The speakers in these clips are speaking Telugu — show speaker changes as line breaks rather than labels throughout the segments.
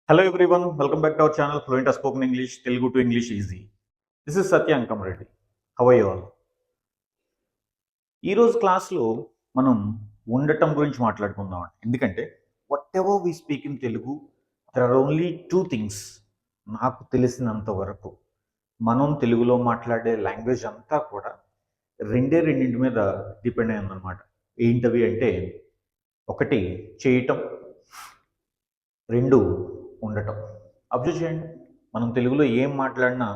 Hello everyone, welcome back to our channel Fluent Spoken English, Telugu to English Easy. This is Satya Ankam Reddy. How are you all? ఈరోజు క్లాస్లో మనం ఉండటం గురించి మాట్లాడుకుందాం. ఎందుకంటే whatever we speak in Telugu there are only two things. నాకు తెలిసినంత వరకు మనం తెలుగులో మాట్లాడే లాంగ్వేజ్ అంతా కూడా రెండింటి మీద డిపెండ్ అయి ఉందన్నమాట. ఏంటవి అంటే ఒకటి చేయటం, రెండు ఉండటం. అబ్జర్వ్ చేయండి, మనం తెలుగులో ఏం మాట్లాడినా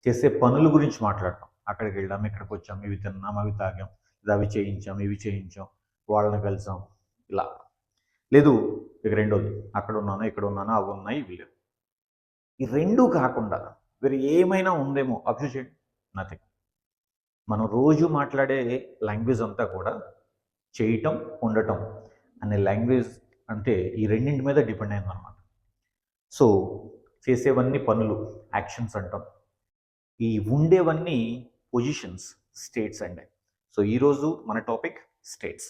చేసే పనుల గురించి మాట్లాడటం. అక్కడికి వెళ్ళాం, ఇక్కడికి వచ్చాం, ఇవి తిన్నాం, అవి తాగాం, ఇది అవి చేయించాం, ఇవి చేయించాం, వాళ్ళని కలిసాం, ఇలా. లేదు ఇక రెండోది, అక్కడ ఉన్నాను, ఇక్కడ ఉన్నాను, అవి ఉన్నాయి, ఇవి లేవు. ఈ రెండు కాకుండా వేరే ఏమైనా ఉందేమో అబ్జర్వ్ చేయండి. నథింగ్. మనం రోజు మాట్లాడే లాంగ్వేజ్ అంతా కూడా చేయటం, ఉండటం అనే లాంగ్వేజ్ అంటే ఈ రెండింటి మీద డిపెండ్ అయిందన్నమాట. సో చేసేవన్నీ పనులు, యాక్షన్స్ అంటాం. ఈ ఉండేవన్నీ పొజిషన్స్, స్టేట్స్ అండి. సో ఈరోజు మన topic states.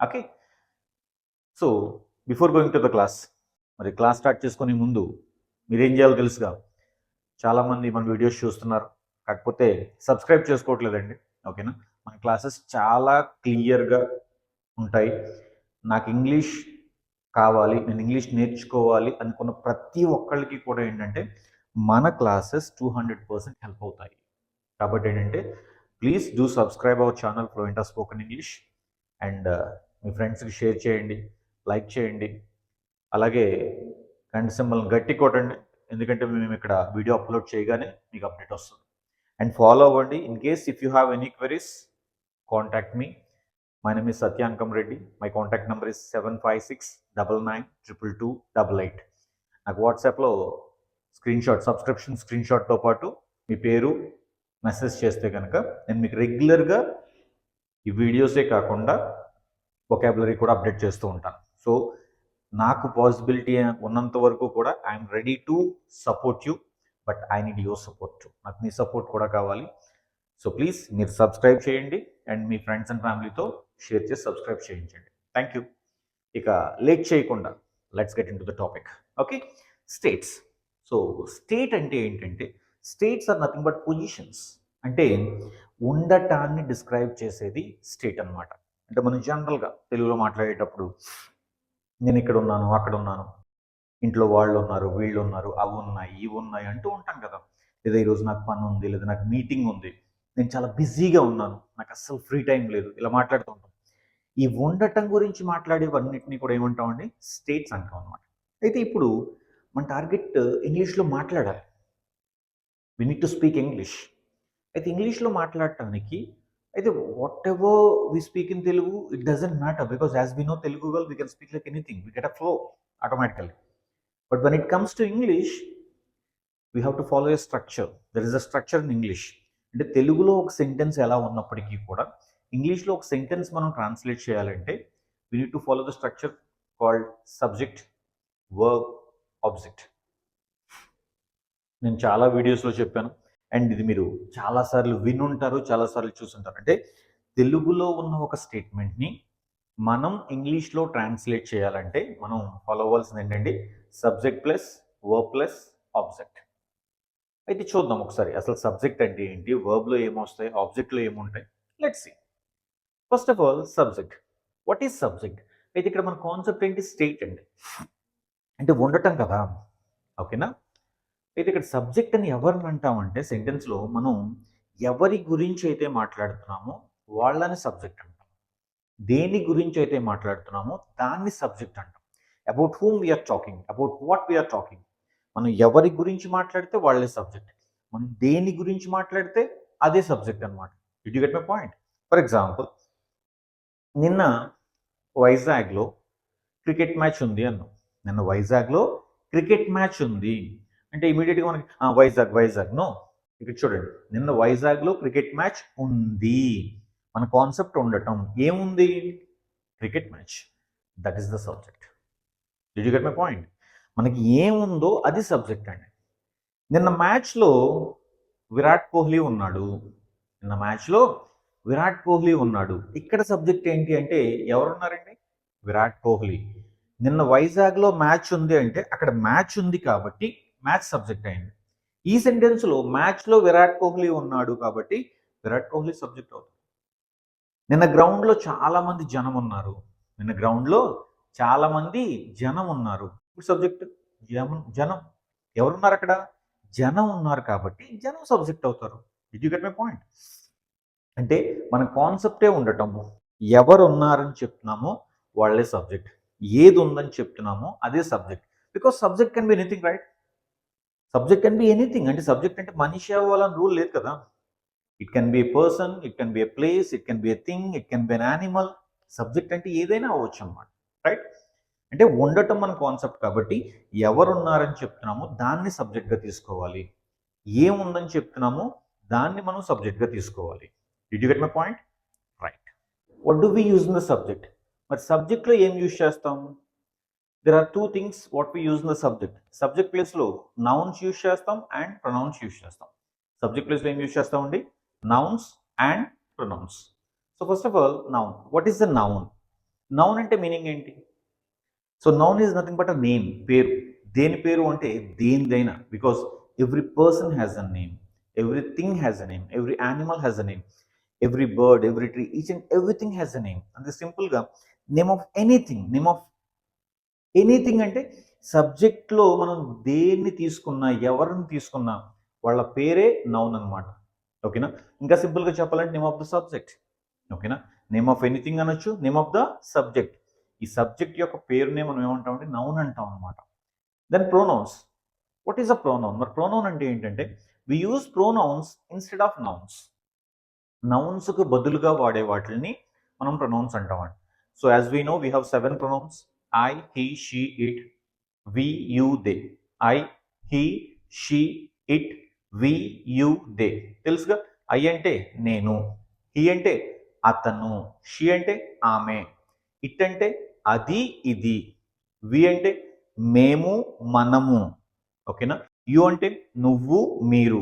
Okay, so before going to the class, మరి క్లాస్ స్టార్ట్ చేసుకునే ముందు మీరేం చేయాలో తెలుసుగా. చాలామంది మన వీడియోస్ చూస్తున్నారు, కాకపోతే సబ్స్క్రైబ్ చేసుకోవట్లేదండి. ఓకేనా, మన క్లాసెస్ చాలా క్లియర్గా ఉంటాయి. నాకు ఇంగ్లీష్ కావాలి, నేను ఇంగ్లీష్ నేర్చుకోవాలి అనుకున్న ప్రతి ఒక్కళ్ళకి కూడా ఏంటంటే మన క్లాసెస్ 200% హెల్ప్ అవుతాయి. కాబట్టి ఏంటంటే please do subscribe our channel fluent spoken English and మీ ఫ్రెండ్స్కి షేర్ చేయండి, లైక్ చేయండి, అలాగే గంట సింబల్ని గట్టి కొట్టండి, ఎందుకంటే మేము ఇక్కడ వీడియో అప్లోడ్ చేయగానే మీకు అప్డేట్ వస్తుంది. అండ్ ఫాలో అవ్వండి. In case if you have any queries, contact me. My name is Satya Ankam Reddy. My contact number is 756992288. నాకు వాట్సాప్లో సబ్స్క్రిప్షన్ స్క్రీన్షాట్తో పాటు మీ పేరు మెసేజ్ చేస్తే కనుక నేను మీకు రెగ్యులర్గా ఈ వీడియోసే కాకుండా వొకాబులరీ కూడా అప్డేట్ చేస్తూ ఉంటాను. సో నాకు పాసిబిలిటీ ఉన్నంత వరకు కూడా I'm ready to support you, but I need your support too. నాకు మీ సపోర్ట్ కూడా కావాలి. సో ప్లీజ్ మీరు సబ్స్క్రైబ్ చేయండి అండ్ మీ ఫ్రెండ్స్ అండ్ ఫ్యామిలీతో షేర్ చేసి సబ్స్క్రైబ్ చేయించండి. Thank you. ఇక లేట్ చేయకుండా let's get into the topic. Okay, states. So state అంటే ఏంటంటే, states are nothing but positions. అంటే ఉండటాన్ని డిస్క్రైబ్ చేసేది స్టేట్ అనమాట. అంటే మనం జనరల్గా తెలుగులో మాట్లాడేటప్పుడు నేను ఇక్కడ ఉన్నాను, అక్కడ ఉన్నాను, ఇంట్లో వాళ్ళు ఉన్నారు, వీళ్ళు ఉన్నారు, అవి ఉన్నాయి, ఇవి ఉన్నాయి అంటూ ఉంటాం కదా. లేదా ఈరోజు నాకు పని ఉంది, లేదా నాకు మీటింగ్ ఉంది, నేను చాలా బిజీగా ఉన్నాను, నాకు అస్సలు ఫ్రీ టైం లేదు, ఇలా మాట్లాడుతూ ఉంటాం. ఈ ఉండటం గురించి మాట్లాడేవన్నిటిని కూడా ఏమంటామండి, స్టేట్స్ అంటాం అనమాట. అయితే ఇప్పుడు మన టార్గెట్ ఇంగ్లీష్లో మాట్లాడాలి. We need to speak English. అయితే ఇంగ్లీష్లో మాట్లాడటానికి అయితే whatever we speak in Telugu, it doesn't matter, because as we know Telugu well, we can speak like anything, we get a flow automatically. But when it comes to English, we have to follow a structure. There is a structure in English. అంటే తెలుగులో ఒక సెంటెన్స్ ఎలా ఉన్నప్పటికీ కూడా ఇంగ్లీష్లో ఒక సెంటెన్స్ మనం ట్రాన్స్లేట్ చేయాలంటే we need to follow the structure called subject, verb, object. నేను చాలా వీడియోస్లో చెప్పాను అండ్ ఇది మీరు చాలాసార్లు వినుంటారు, చాలాసార్లు చూసుంటారు. అంటే తెలుగులో ఉన్న ఒక స్టేట్మెంట్ని మనం ఇంగ్లీష్లో ట్రాన్స్లేట్ చేయాలంటే మనం ఫాలో అవ్వాల్సింది ఏంటంటే subject plus verb plus object. అయితే చూద్దాం ఒకసారి అసలు సబ్జెక్ట్ అంటే ఏంటి, వర్బ్లో ఏమొస్తాయి, ఆబ్జెక్ట్లో ఏముంటాయి. Let's see. First of all subject. What is subject? అయితే ఇక్కడ మన కాన్సెప్ట్ ఏంటి, స్టేట్ అండి, అంటే ఉండటం కదా. ఓకేనా. అయితే ఇక్కడ సబ్జెక్ట్ అని ఎవరిని అంటామంటే సెంటెన్స్లో మనం ఎవరి గురించి అయితే మాట్లాడుతున్నామో వాళ్ళని సబ్జెక్ట్ అంటాం. దేని గురించి అయితే మాట్లాడుతున్నామో దాన్ని సబ్జెక్ట్ అంటాం. About whom we are talking, about what we are talking. మనం ఎవరి గురించి మాట్లాడితే వాళ్ళే సబ్జెక్ట్, మనం దేని గురించి మాట్లాడితే అదే సబ్జెక్ట్ అనమాట. Did you get my point? For example, నిన్న వైజాగ్లో క్రికెట్ మ్యాచ్ ఉంది అన్నాం. నిన్న వైజాగ్లో క్రికెట్ మ్యాచ్ ఉంది అంటే ఇమీడియట్గా మనకి వైజాగ్ నో. ఇక్కడ చూడండి, నిన్న వైజాగ్లో క్రికెట్ మ్యాచ్ ఉంది. మన కాన్సెప్ట్ ఉండటం. ఏముంది? Cricket match. That is the subject. Did you get my point? మనకి ఏముందో అది సబ్జెక్ట్ అండి. నిన్న మ్యాచ్లో విరాట్ కోహ్లీ ఉన్నాడు. నిన్న మ్యాచ్లో విరాట్ కోహ్లీ ఉన్నాడు. ఇక్కడ సబ్జెక్ట్ ఏంటి అంటే ఎవరున్నారండి? విరాట్ కోహ్లీ. నిన్న వైజాగ్లో మ్యాచ్ ఉంది అంటే అక్కడ మ్యాచ్ ఉంది కాబట్టి మ్యాచ్ సబ్జెక్ట్ అయింది. ఈ సెంటెన్స్లో మ్యాచ్లో విరాట్ కోహ్లీ ఉన్నాడు కాబట్టి విరాట్ కోహ్లీ సబ్జెక్ట్ అవుతుంది. నిన్న గ్రౌండ్లో చాలామంది జనం ఉన్నారు. నిన్న గ్రౌండ్లో చాలామంది జనం ఉన్నారు. ఇప్పుడు సబ్జెక్ట్ జనం ఎవరున్నారు అక్కడ? జనం ఉన్నారు కాబట్టి జనం సబ్జెక్ట్ అవుతారు. Did you get my point? అంటే మన కాన్సెప్టే ఉండటము, ఎవరు ఉన్నారని చెప్తున్నామో వాళ్ళే సబ్జెక్ట్, ఏది ఉందని చెప్తున్నామో అదే subject. Because subject can be anything, right? Subject can be anything. అంటే సబ్జెక్ట్ అంటే మనిషి అవ్వాలని రూల్ లేదు కదా. It can be A person, it can be A place, it can be a thing, it can be an animal. Subject అంటే ఏదైనా అవ్వచ్చు అన్నమాట, రైట్? అంటే ఉండటం మన కాన్సెప్ట్ కాబట్టి ఎవరున్నారని చెప్తున్నామో దాన్ని సబ్జెక్ట్గా తీసుకోవాలి, ఏముందని చెప్తున్నామో దాన్ని మనం సబ్జెక్ట్గా తీసుకోవాలి. Did you get my point? Right. What do we use in the subject? మరి సబ్జెక్ట్లో ఏం యూజ్ చేస్తాం? There are 2 things what we use in the subject. Subject ప్లేస్లో నౌన్స్ యూజ్ చేస్తాం అండ్ ప్రొనౌన్స్ యూజ్ చేస్తాం. సబ్జెక్ట్ ప్లేస్లో ఏం యూజ్ చేస్తామండి? Nouns and pronouns. So first of all noun. What is the noun? Noun అంటే మీనింగ్ ఏంటి? So noun is nothing but a name, పేరు. దేని పేరు అంటే దేనిదైనా. Because every person has a name, everything has a name, every animal has a name, every bird, every tree, each and everything has a name. అంతే సింపుల్గా name of anything, name of anything అంటే సబ్జెక్ట్లో మనం దేన్ని తీసుకున్నా, ఎవరిని తీసుకున్నా వాళ్ళ పేరే నౌన్ అనమాట. ఓకేనా? ఇంకా సింపుల్గా చెప్పాలంటే నేమ్ ఆఫ్ ద సబ్జెక్ట్. ఓకేనా? నేమ్ ఆఫ్ ఎనీథింగ్ అనొచ్చు, నేమ్ ఆఫ్ ద సబ్జెక్ట్. ఈ సబ్జెక్ట్ యొక్క పేరునే మనం ఏమంటామంటే నౌన్ అంటాం అనమాట. Then pronouns. What is a pronoun? మరి ప్రొనౌన్ అంటే ఏంటంటే we use pronouns instead of nouns. నౌన్స్కు బదులుగా వాడే వాటిని మనం ప్రొనౌన్స్ అంటామండి. So as we know we have 7 pronouns. I, he, she, it, we, you, they. I, he, she, it, we, you, they. తెలుసుగా? ఐ అంటే నేను, హీ అంటే అతను, షీ అంటే ఆమె, ఇట్ అంటే అది ఇది, వి అంటే మేము మనము. ఓకేనా? యు అంటే నువ్వు మీరు,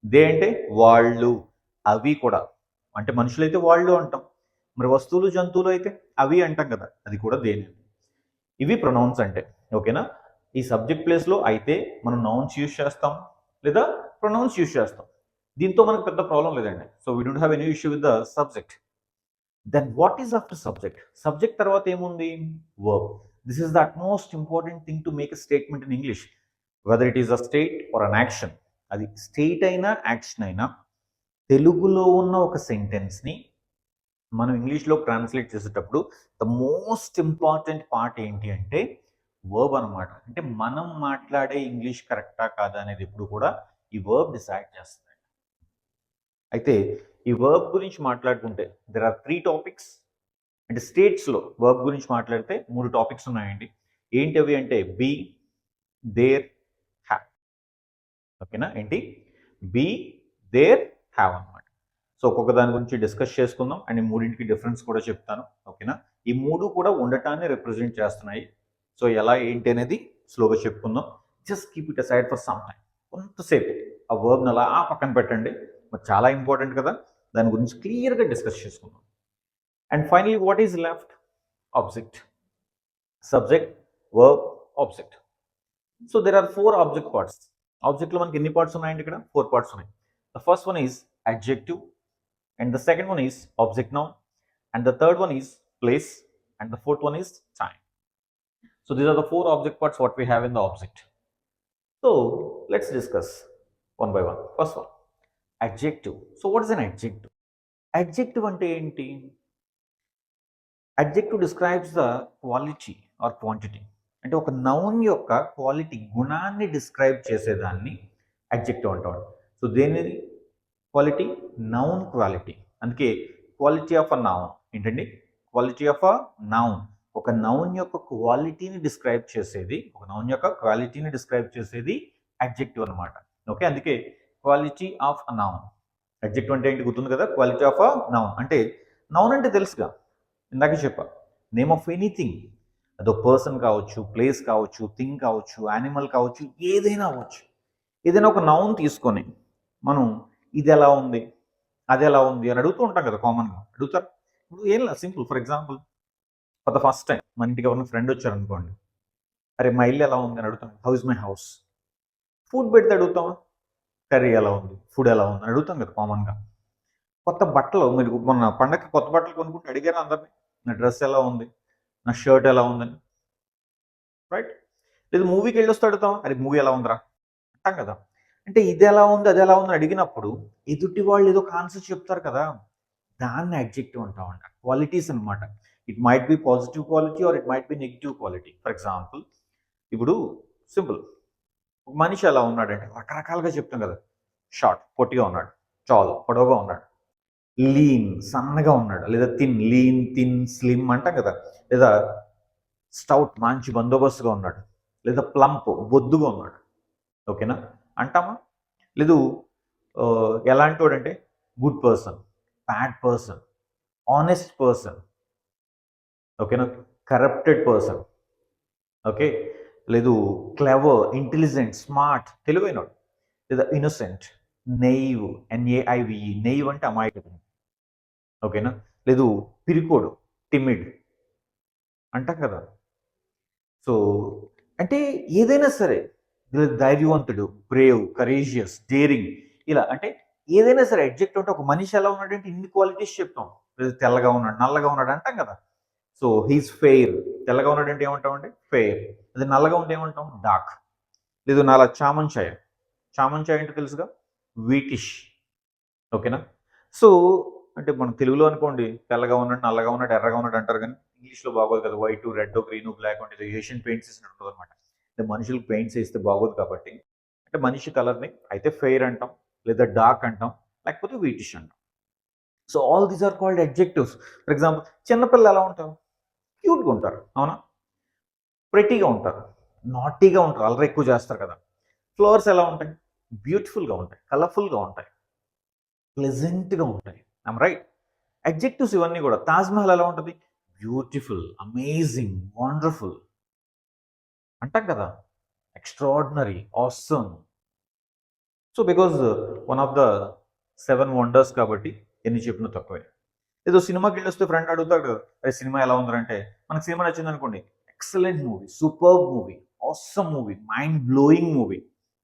దే అంటే వాళ్ళు, అవి కూడా. అంటే మనుషులైతే వాళ్ళు అంటాం, మరి వస్తువులు జంతువులు అయితే అవి అంటాం కదా, అది కూడా దేని. ఇవి ప్రొనౌన్స్ అంటే. ఓకేనా? ఈ సబ్జెక్ట్ ప్లేస్లో అయితే మనం నౌన్స్ యూజ్ చేస్తాం లేదా ప్రొనౌన్స్ యూజ్ చేస్తాం. దీంతో మనకు పెద్ద ప్రాబ్లం లేదండి. So we don't have any issue with the subject. Then what is after subject? Subject తర్వాత ఏముంది? Verb. This is the utmost important thing to make a statement in English, whether it is a state or an action. అది స్టేట్ అయినా యాక్షన్ అయినా తెలుగులో ఉన్న ఒక సెంటెన్స్ని మనం ఇంగ్లీష్లో ట్రాన్స్లేట్ చేసేటప్పుడు ద మోస్ట్ ఇంపార్టెంట్ పార్ట్ ఏంటి అంటే వర్బ్ అనమాట. అంటే మనం మాట్లాడే ఇంగ్లీష్ కరెక్టా కాదా అనేది ఎప్పుడు కూడా ఈ వర్బ్ డిసైడ్ చేస్తుంది. అయితే ఈ వర్బ్ గురించి మాట్లాడుకుంటే దెర్ ఆర్ 3 టాపిక్స్. అంటే స్టేట్స్లో వర్బ్ గురించి మాట్లాడితే 3 టాపిక్స్ ఉన్నాయండి. ఏంటి అవి అంటే బీ, దేర్, హ్యావ్. ఓకేనా? ఏంటి? బీ, దేర్, హ్యావ్ అనమాట. సో ఒక్కొక్క దాని గురించి డిస్కస్ చేసుకుందాం అండ్ ఈ మూడింటికి డిఫరెన్స్ కూడా చెప్తాను. ఓకేనా? ఈ 3 కూడా ఉండటాన్ని రిప్రజెంట్ చేస్తున్నాయి. సో ఎలా ఏంటి అనేది స్లోగా చెప్పుకుందాం. Just keep it aside for some time. కొంతసేపు ఆ వర్బ్ని అలా పక్కన పెట్టండి. మరి చాలా ఇంపార్టెంట్ కదా, దాని గురించి క్లియర్గా డిస్కస్ చేసుకుందాం. And finally what is left? Object. Subject, verb, object. So there are 4 object parts. ఆబ్జెక్ట్లో మనకి ఎన్ని పార్ట్స్ ఉన్నాయండి? ఇక్కడ 4 పార్ట్స్ ఉన్నాయి. The first one is adjective, and the second one is object noun, and the third one is place, and the fourth one is time. So these are the 4 object parts what we have in the object. So let's discuss one by one. First one, adjective. So what is an adjective? Adjective ante enti? Adjective describes the quality or quantity. అంటే ఒక నౌన్ యొక్క క్వాలిటీ, గుణాన్ని డిస్క్రైబ్ చేసేదాన్ని అడ్జెక్టివ్ అంటారు. సో దేని క్వాలిటీ? Noun quality. అందుకే క్వాలిటీ ఆఫ్ అ నౌన్ ఏంటండి? Quality of a noun. ఒక నౌన్ యొక్క క్వాలిటీని డిస్క్రైబ్ చేసేది, ఒక నౌన్ యొక్క క్వాలిటీని డిస్క్రైబ్ చేసేది అడ్జెక్టివ్ అనమాట. ఓకే? అందుకే quality of a noun. Adjective అంటే ఏంటి గుర్తుంది కదా? Quality of a noun. అంటే నౌన్ అంటే తెలుసుగా, ఇందాకే చెప్పా, నేమ్ ఆఫ్ ఎనీథింగ్. అదో పర్సన్ కావచ్చు, ప్లేస్ కావచ్చు, థింగ్ కావచ్చు, యానిమల్ కావచ్చు, ఏదైనా అవ్వచ్చు. ఏదైనా ఒక నౌన్ తీసుకొని మనం ఇది ఎలా ఉంది, అది ఎలా ఉంది అని అడుగుతూ ఉంటాం కదా, కామన్గా అడుగుతారు. ఇప్పుడు ఏం లేదు, simple. For example for the first time మన ఇంటికి ఎవరైనా ఫ్రెండ్ వచ్చారనుకోండి, అరే మా ఇల్లు ఎలా ఉంది అని అడుగుతాం. How is my house? Food పెడితే అడుగుతామా? కర్రీ ఎలా ఉంది, ఫుడ్ ఎలా ఉంది అని అడుగుతాం కదా కామన్గా. కొత్త బట్టలు మీరు మొన్న పండగకి కొత్త బట్టలు కొనుక్కుంటే అడిగారు అందరినీ, నా డ్రెస్ ఎలా ఉంది, నా షర్ట్ ఎలా ఉందని, రైట్? లేదు మూవీకి వెళ్ళి వస్తే అడుగుతాం, అరే మూవీ ఎలా ఉందిరా అంటాం కదా. అంటే ఇది ఎలా ఉంది అది ఎలా ఉంది అని అడిగినప్పుడు ఎదుటి వాళ్ళు ఏదో కాన్సెప్ట్ చెప్తారు కదా, దాన్ని అడ్జెక్టివ్ అంటామంట. క్వాలిటీస్ అనమాట. It might be positive quality are it might be negative quality. For example, ఇప్పుడు సింపుల్, మనిషి ఎలా ఉన్నాడంటే రకరకాలుగా చెప్తాం కదా. షార్ట్ పొట్టిగా ఉన్నాడు, చాలు పొడవుగా ఉన్నాడు, లీన్ సన్నగా ఉన్నాడు, లేదా థిన్ స్లిమ్ అంటాం కదా. లేదా స్టౌట్ మంచి బందోబస్తుగా ఉన్నాడు, లేదా ప్లంప్ బొద్దుగా ఉన్నాడు, ఓకేనా అంటామా? లేదు ఎలాంటి వాడంటే good person, bad person, honest person, ఓకేనా, కరప్టెడ్ పర్సన్, ఓకే, లేదు క్లెవర్, ఇంటెలిజెంట్, స్మార్ట్, తెలివైనడు, లేదా ఇన్నోసెంట్, నెయివ్, NAIVE, నెయివ్ అంటే అమాయకం, ఓకేనా, లేదు పిరికోడు, టిమిడ్ అంటాం కదా. సో అంటే ఏదైనా సరే, ధైర్యవంతుడు, బ్రేవ్, కరేజియస్, డేరింగ్, ఇలా అంటే ఏదైనా సరే అడ్జెక్ట్ అంటే ఒక మనిషి ఎలా ఉన్నాడంటే ఇన్ని క్వాలిటీస్ చెప్తాం. లేదా తెల్లగా ఉన్నాడు, నల్లగా ఉన్నాడు అంటాం కదా. సో హీస్ ఫెయిర్, తెల్లగా ఉన్నాడంటే ఏమంటామండి ఫెయిర్. అది నల్లగా ఉంటే ఏమంటాం డార్క్. లేదు నాలా చామంచాయ, చామంచాయ అంటే తెలుసుగా వీటిష్, ఓకేనా. సో అంటే మనం తెలుగులో అనుకోండి తెల్లగా ఉన్నాడు, నల్లగా ఉన్నాడు, ఎర్రగా ఉన్నాడు అంటారు, కానీ ఇంగ్లీష్లో బాగోదు కదా. వైట్, రెడ్, గ్రీన్, బ్లాక్ అంటే ఏషియన్ పెయింట్స్ వేసినట్టు ఉంటుంది అనమాట. అంటే మనుషులకు పెయింట్స్ వేస్తే బాగోదు కాబట్టి, అంటే మనిషి కలర్ని అయితే ఫెయిర్ అంటాం, లేదా డార్క్ అంటాం, లేకపోతే వీటిష్ అంటాం. So all these are called adjectives. For example, చిన్నపిల్లలు ఎలా ఉంటారు? క్యూట్గా ఉంటారు, అవునా? ప్రెటీగా ఉంటారు, నాటీగా ఉంటారు, అల్లరి ఎక్కువ చేస్తారు కదా. ఫ్లవర్స్ ఎలా ఉంటాయి? బ్యూటిఫుల్గా ఉంటాయి, కలర్ఫుల్గా ఉంటాయి, ప్లెజెంట్గా ఉంటాయి. I'm right? అడ్జెక్టివ్స్ ఇవన్నీ కూడా. తాజ్మహల్ ఎలా ఉంటుంది? బ్యూటిఫుల్, అమేజింగ్, వండర్ఫుల్ అంటాం కదా. Extraordinary, awesome. So because one of the 7 wonders కాబట్టి ఎన్ని చెప్పినా తక్కువే. ఏదో సినిమాకి వెళ్ళొస్తే ఫ్రెండ్ అడుగుతాడు కదా, అరే సినిమా ఎలా ఉందంటే, మనకు సినిమా నచ్చింది అనుకోండి, excellent movie, superb movie, awesome movie, mind blowing movie,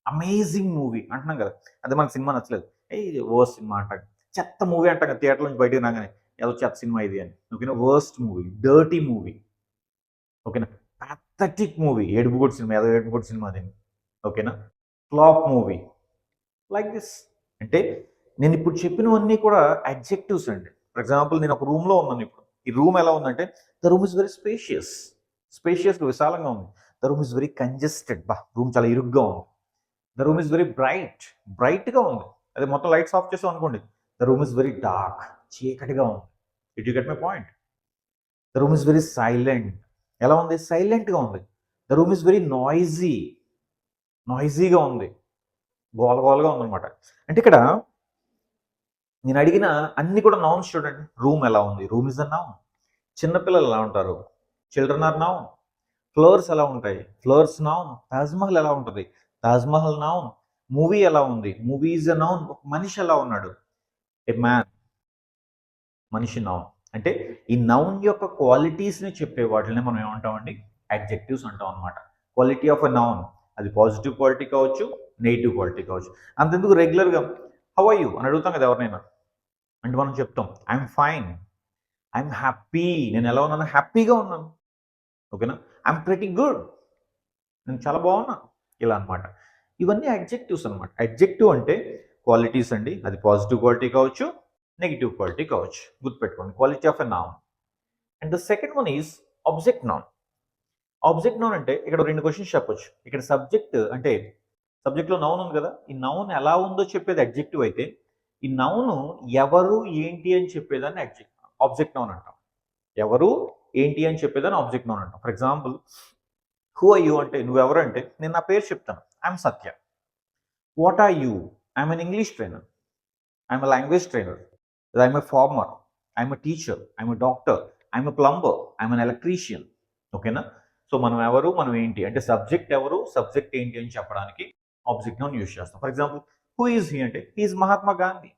amazing movie అంటున్నాం కదా. అదే మనకు సినిమా నచ్చలేదు, ఏ ఓ సినిమా అంటాం, చెత్త మూవీ అంటాం కదా, థియేటర్ నుంచి బయటకు రాగానే ఏదో చెత్త సినిమా ఇది అని, ఓకేనా. వర్స్ట్ మూవీ, డర్టీ మూవీ, ఓకేనా. ప్యాథటిక్ మూవీ, ఏడుపుగొట్టు సినిమా, ఏదో ఏడుపుగొట్టు సినిమా అది, ఓకేనా. Flop movie, like this. అంటే నేను ఇప్పుడు చెప్పినవన్నీ కూడా అడ్జెక్టివ్స్ అండి. ఫర్ ఎగ్జాంపుల్, నేను ఒక రూమ్లో ఉన్నాను ఇప్పుడు. ఈ రూమ్ ఎలా ఉందంటే, the room is very spacious, స్పేషియస్గా విశాలంగా ఉంది. The room is very congested, room చాలా ఇరుగ్గా ఉంది. The room is very bright, బ్రైట్గా ఉంది. అదే మొత్తం లైట్స్ ఆఫ్ చేసాం అనుకోండి, the room is very dark, చీకటిగా ఉంది. It you get my point? The room is very silent, ఎలా ఉంది? సైలెంట్గా ఉంది. The room is very noisy, నాయిజీగా ఉంది, గోలగోలగా ఉందన్నమాట. అంటే ఇక్కడ నేను అడిగిన అన్ని కూడా నౌన్స్ చూడండి. రూమ్ ఎలా ఉంది? Room is a noun. చిన్నపిల్లలు ఎలా ఉంటారు? Children are noun. ఫ్లవర్స్ ఎలా ఉంటాయి? Flowers noun. తాజ్మహల్ ఎలా ఉంటుంది? తాజ్మహల్ నౌన్. మూవీ ఎలా ఉంది? Movie is a noun. ఒక మనిషి ఎలా ఉన్నాడు? ఏ మ్యాన్, మనిషి నౌన్. అంటే ఈ నౌన్ యొక్క క్వాలిటీస్ని చెప్పే వాటిని మనం ఏమంటామండి? అడ్జెక్టివ్స్ అంటాం అనమాట. క్వాలిటీ ఆఫ్ ఎ నౌన్, అది పాజిటివ్ క్వాలిటీ కావచ్చు, నెగిటివ్ క్వాలిటీ కావచ్చు. అంతెందుకు రెగ్యులర్గా హౌ ఆర్ యూ అని అడుగుతాం కదా ఎవరినైనా, అంటే మనం చెప్తాం ఐఎమ్ ఫైన్, ఐఎమ్ హ్యాపీ, నేను ఎలా ఉన్నాను? హ్యాపీగా ఉన్నాను, ఓకేనా. ఐఎమ్ ప్రెటీ గుడ్, నేను చాలా బాగున్నాను, ఇలా అనమాట. ఇవన్నీ అడ్జెక్టివ్స్ అనమాట. అడ్జెక్టివ్ అంటే క్వాలిటీస్ అండి, అది పాజిటివ్ క్వాలిటీ కావచ్చు, నెగిటివ్ క్వాలిటీ కావచ్చు. గుర్తుపెట్టుకోండి, quality of a noun. And the second one is object noun. Object noun అంటే ఇక్కడ 2 క్వశ్చన్స్ చెప్పొచ్చు. ఇక్కడ సబ్జెక్ట్ అంటే సబ్జెక్ట్లో నౌన్ ఉంది కదా, ఈ నౌన్ ఎలా ఉందో చెప్పేది అడ్జెక్టివ్ అయితే, ఈ నౌను ఎవరు ఏంటి అని చెప్పేదాన్ని ఆబ్జెక్ట్ నౌన్ అంటాం. ఎవరు ఏంటి అని చెప్పేదాన్ని ఆబ్జెక్ట్ నౌన్ అంటాం. For example, who are you అంటే నువ్వెవరు అంటే నేను నా పేరు చెప్తాను, I'm Satya. What are you? I'm an English trainer, I'm a language trainer, I'm a farmer, I'm a teacher, I'm a doctor, I'm a plumber, I'm an electrician, ఓకేనా. సో మనం ఎవరు, మనం ఏంటి అంటే సబ్జెక్ట్ ఎవరు, సబ్జెక్ట్ ఏంటి అని చెప్పడానికి ఆబ్జెక్ట్ నౌన్ యూజ్ చేస్తాం. For example, who is he అంటే he is Mahatma Gandhi.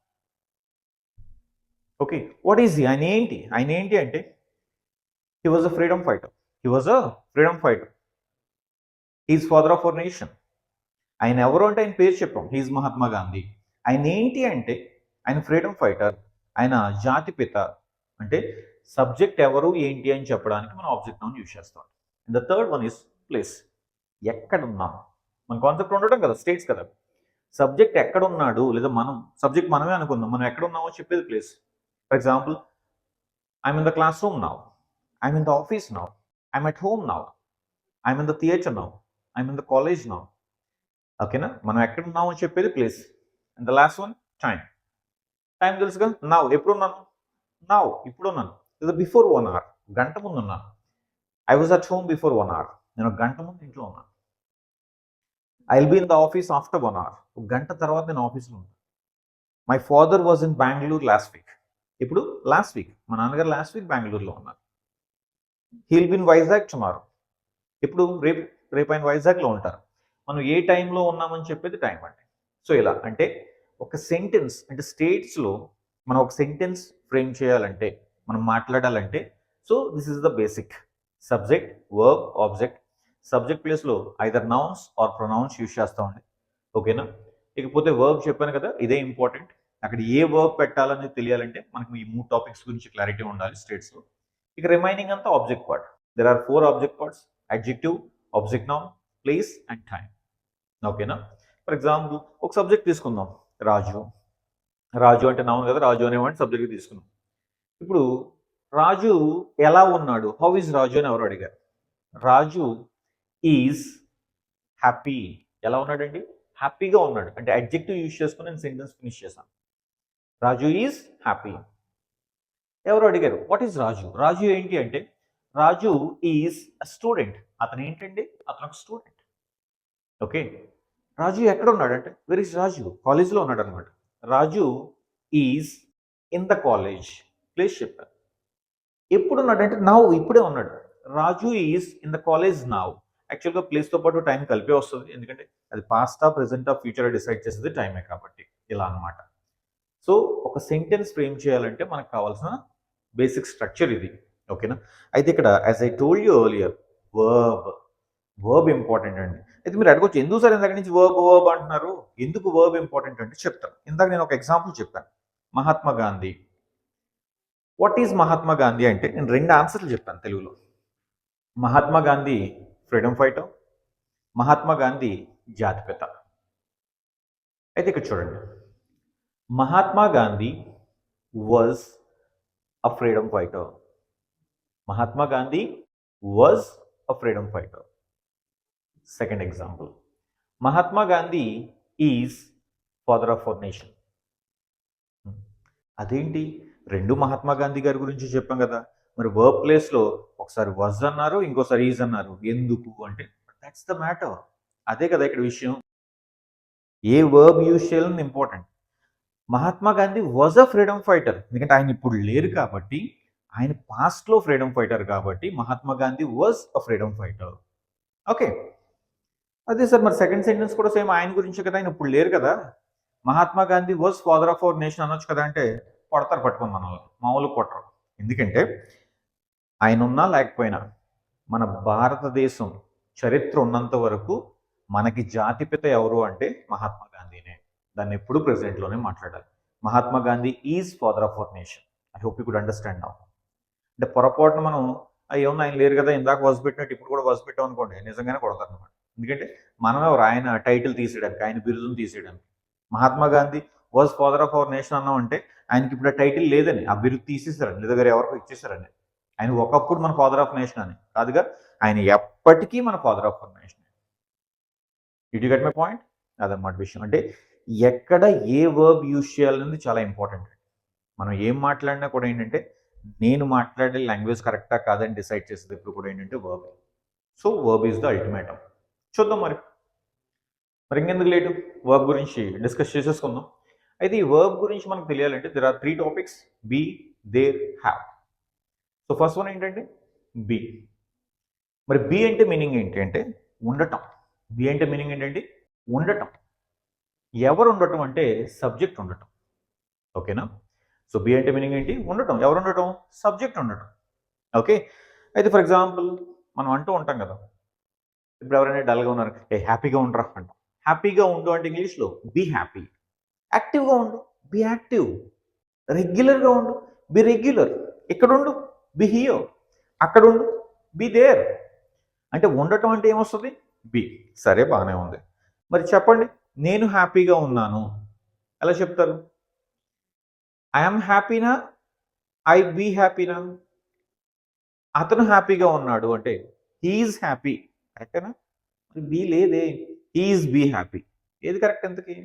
Okay, what is he? ఆయన ఏంటి? ఆయన ఏంటి అంటే he was a freedom fighter. He's father of our nation. ఆయన ఎవరు అంటే ఆయన పేరు చెప్పాం, హీజ్ మహాత్మా గాంధీ. ఆయన ఏంటి అంటే ఆయన ఫ్రీడమ్ ఫైటర్, ఆయన జాతిపిత. అంటే సబ్జెక్ట్ ఎవరు ఏంటి అని చెప్పడానికి మనం ఆబ్జెక్ట్ నౌన్ యూజ్ చేస్తాం. The third one is place. ఎక్కడున్నాం, మన కాన్సెప్ట్ ఉండటం కదా, స్టేట్స్ కదా. సబ్జెక్ట్ ఎక్కడున్నాడు, లేదా మనం సబ్జెక్ట్ మనమే అనుకుందాం, మనం ఎక్కడున్నామో చెప్పేది place. For example, I'm in the class room now, I'm in the office now, I'm at home now, I'm in the theatre now, I'm in the college now. ఓకేనా, మనం ఎక్కడ ఉన్నామో చెప్పేది place. And the last one time. Time తెలుసుగా, నౌ ఎప్పుడున్నాను, నౌ ఇప్పుడున్నాను. లేదా బిఫోర్ 1 hour, గంట ముందు ఉన్నాను. I was at home before 1 hour, నేను గంట ముందు ఇంట్లో ఉన్నాను. I will be in the office after 1 hour, ఒక గంట తర్వాత నేను ఆఫీస్లో ఉన్నాను. My father was in Bengaluru last week. ఇప్పుడు లాస్ట్ వీక్ మా నాన్నగారు లాస్ట్ వీక్ బెంగళూరులో ఉన్నారు. He will be in Vizag tomorrow. ఇప్పుడు రేపు ఆయన వైజాగ్లో ఉంటారు. మనం ఏ టైంలో ఉన్నామని చెప్పేది టైం అండి. సో ఇలా అంటే ఒక సెంటెన్స్ అంటే స్టేట్స్లో మనం ఒక సెంటెన్స్ ఫ్రేమ్ చేయాలంటే, మనం మాట్లాడాలంటే, so this is the basic. Subject, verb, object. Subject ప్లేస్లో either nouns or pronouns use చేస్తామండి. ఓకేనా, ఇకపోతే వర్బ్ చెప్పాను కదా, ఇదే ఇంపార్టెంట్. అక్కడ ఏ వర్బ్ పెట్టాలనేది తెలియాలంటే మనకు ఈ 3 టాపిక్స్ గురించి క్లారిటీ ఉండాలి స్టేట్స్లో. ఇక రిమైనింగ్ అంతా object part. There are 4 object parts: adjective, object noun, place and time. ఓకేనా, ఫర్ ఎగ్జాంపుల్ ఒక సబ్జెక్ట్ తీసుకుందాం, రాజు. రాజు అంటే నౌన్ కదా, రాజు అనేవాడిని సబ్జెక్ట్ తీసుకున్నాం. ఇప్పుడు రాజు ఎలా ఉన్నాడు, హౌ ఈజ్ రాజు అని ఎవరు అడిగారు. రాజు ఈజ్ హ్యాపీ. ఎలా ఉన్నాడండి, హ్యాపీగా ఉన్నాడు. అంటే అడ్జెక్టివ్ యూజ్ చేసుకుని నేను సెంటెన్స్ ఫినిష్ చేశాను. రాజు ఈజ్ హ్యాపీ. ఎవరు అడిగారు, వాట్ ఈజ్ రాజు. రాజు ఏంటి అంటే రాజు ఈజ్ అ స్టూడెంట్. అతను ఏంటండి, అతను ఒక స్టూడెంట్. ఓకే, రాజు ఎక్కడ ఉన్నాడు అంటే వెర్ ఇస్ రాజు, కాలేజ్లో ఉన్నాడు అనమాట. Raju is in the college. Place చెప్పారు. ఎప్పుడు ఉన్నాడు అంటే నౌ, ఇప్పుడే ఉన్నాడు. Raju is in the college now. యాక్చువల్గా ప్లేస్తో పాటు టైం కలిపే వస్తుంది, ఎందుకంటే అది పాస్టా, ప్రెసెంటా, ఫ్యూచర్ డిసైడ్ చేసేది టైమే కాబట్టి. ఇలా అనమాట. సో ఒక సెంటెన్స్ ఫ్రేమ్ చేయాలంటే మనకు కావాల్సిన బేసిక్ స్ట్రక్చర్ ఇది. ఓకేనా, అయితే ఇక్కడ as I told you earlier, verb important అండి. అయితే మీరు అడగొచ్చు, ఎందుకు సార్ ఇందాక నుంచి వర్బ్ అంటున్నారు, ఎందుకు వర్బ్ ఇంపార్టెంట్ అంటే చెప్తాను. ఇందాక నేను ఒక ఎగ్జాంపుల్ చెప్పాను, మహాత్మా గాంధీ. వాట్ ఈజ్ మహాత్మా గాంధీ అంటే నేను 2 ఆన్సర్లు చెప్పాను తెలుగులో. మహాత్మా గాంధీ ఫ్రీడమ్ ఫైటర్, మహాత్మా గాంధీ జాతిపిత. అయితే ఇక్కడ చూడండి, Mahatma Gandhi was a freedom fighter. Mahatma Gandhi was a freedom fighter. Second example, Mahatma Gandhi is father of our nation. అదేంటి, 2 మహాత్మా గాంధీ గారి గురించి చెప్పాం కదా, మరి వర్క్ ప్లేస్లో ఒకసారి వాజ్ అన్నారు, ఇంకోసారి ఈజ్ అన్నారు. ఎందుకు అంటే దట్స్ ద మ్యాటర్. అదే కదా ఇక్కడ విషయం. ఏ వర్బ్ యూజ్ చేయాలని important. Mahatma Gandhi was a freedom fighter, ఎందుకంటే ఆయన ఇప్పుడు లేరు కాబట్టి, ఆయన పాస్ట్లో ఫ్రీడమ్ ఫైటర్ కాబట్టి Mahatma Gandhi was a freedom fighter. Okay, అదే సార్ మరి సెకండ్ సెంటెన్స్ కూడా సేమ్ ఆయన గురించి కదా, ఆయన ఇప్పుడు లేరు కదా, Mahatma Gandhi was father of our nation అనొచ్చు కదా అంటే కొడతారు పట్టుకుని మన వాళ్ళు, మామూలు కొట్టరు. ఎందుకంటే ఆయన ఉన్నా లేకపోయినా మన భారతదేశం చరిత్ర ఉన్నంత వరకు మనకి జాతిపిత ఎవరు అంటే మహాత్మా గాంధీనే. దాన్ని ఎప్పుడు ప్రెసిడెంట్లోనే మాట్లాడాలి. Mahatma Gandhi is father of our nation. I hope you could understand now. అంటే పొరపాటున మనం ఏమన్నా ఆయన లేరు కదా, ఇందాక వస్ పెట్టినట్టు ఇప్పుడు కూడా వస్ పెట్టాం అనుకోండి, నిజంగానే కొడతారు అనమాట. ఎందుకంటే మనం ఎవరు, ఆయన టైటిల్ తీసేయడానికి, ఆయన బిరుదును తీసేయడానికి. Mahatma Gandhi was father of our nation అన్నాం అంటే ఆయనకి ఇప్పుడు టైటిల్ లేదని, ఆ బిరుదు తీసేసారని, లేదా వేరే ఎవరికో ఇచ్చేసారని. ఆయన ఒకప్పుడు మన ఫాదర్ ఆఫ్ నేషన్ అని కాదుగా, ఆయన ఎప్పటికీ మన father of our nation. Did you get my point? అదన్నమాట విషయం. అంటే ఎక్కడ ఏ వర్బ్ యూజ్ చేయాలనేది చాలా ఇంపార్టెంట్. మనం ఏం మాట్లాడినా కూడా ఏంటంటే నేను మాట్లాడే లాంగ్వేజ్ కరెక్టా కాదని డిసైడ్ చేసేది ఇప్పుడు కూడా ఏంటంటే verb. So verb is the ultimatum. చూద్దాం మరి ఇంకెందుకు లేటు, వర్బ్ గురించి డిస్కస్ చేసేసుకుందాం. అయితే ఈ వర్బ్ గురించి మనకు తెలియాలంటే there are 3 topics: be, there, have. So first one ఏంటంటే బీ. మరి బీ అంటే మీనింగ్ ఏంటి అంటే ఉండటం. బీ అంటే మీనింగ్ ఏంటంటే ఉండటం. ఎవరు ఉండటం అంటే సబ్జెక్ట్ ఉండటం. ఓకేనా, సో బీ అంటే మీనింగ్ ఏంటి, ఉండటం. ఎవరు ఉండటం, సబ్జెక్ట్ ఉండటం. ఓకే, అయితే ఫర్ ఎగ్జాంపుల్ మనం అంటూ ఉంటాం కదా, ఇప్పుడు ఎవరైనా డల్గా ఉన్నారు, హ్యాపీగా ఉండరా అంటాం. హ్యాపీగా ఉండు అంటే ఇంగ్లీష్లో బీ హ్యాపీ. యాక్టివ్గా ఉండు, బీ యాక్టివ్. రెగ్యులర్గా ఉండు, బి రెగ్యులర్. ఇక్కడ ఉండు, బి హియర్. అక్కడ ఉండు, బి దేర్. అంటే ఉండటం అంటే ఏమొస్తుంది, బి. సరే, బాగానే ఉంది. మరి చెప్పండి, నేను హ్యాపీగా ఉన్నాను ఎలా చెప్తారు? ఐఎమ్ హ్యాపీనా, ఐ బీ హ్యాపీనా? అతను హ్యాపీగా ఉన్నాడు అంటే హీఈస్ హ్యాపీ, కరెక్టేనా? మరి బీ లేదే, హీఈస్ బీ హ్యాపీ. ఏది కరెక్ట్ ఎంతకి?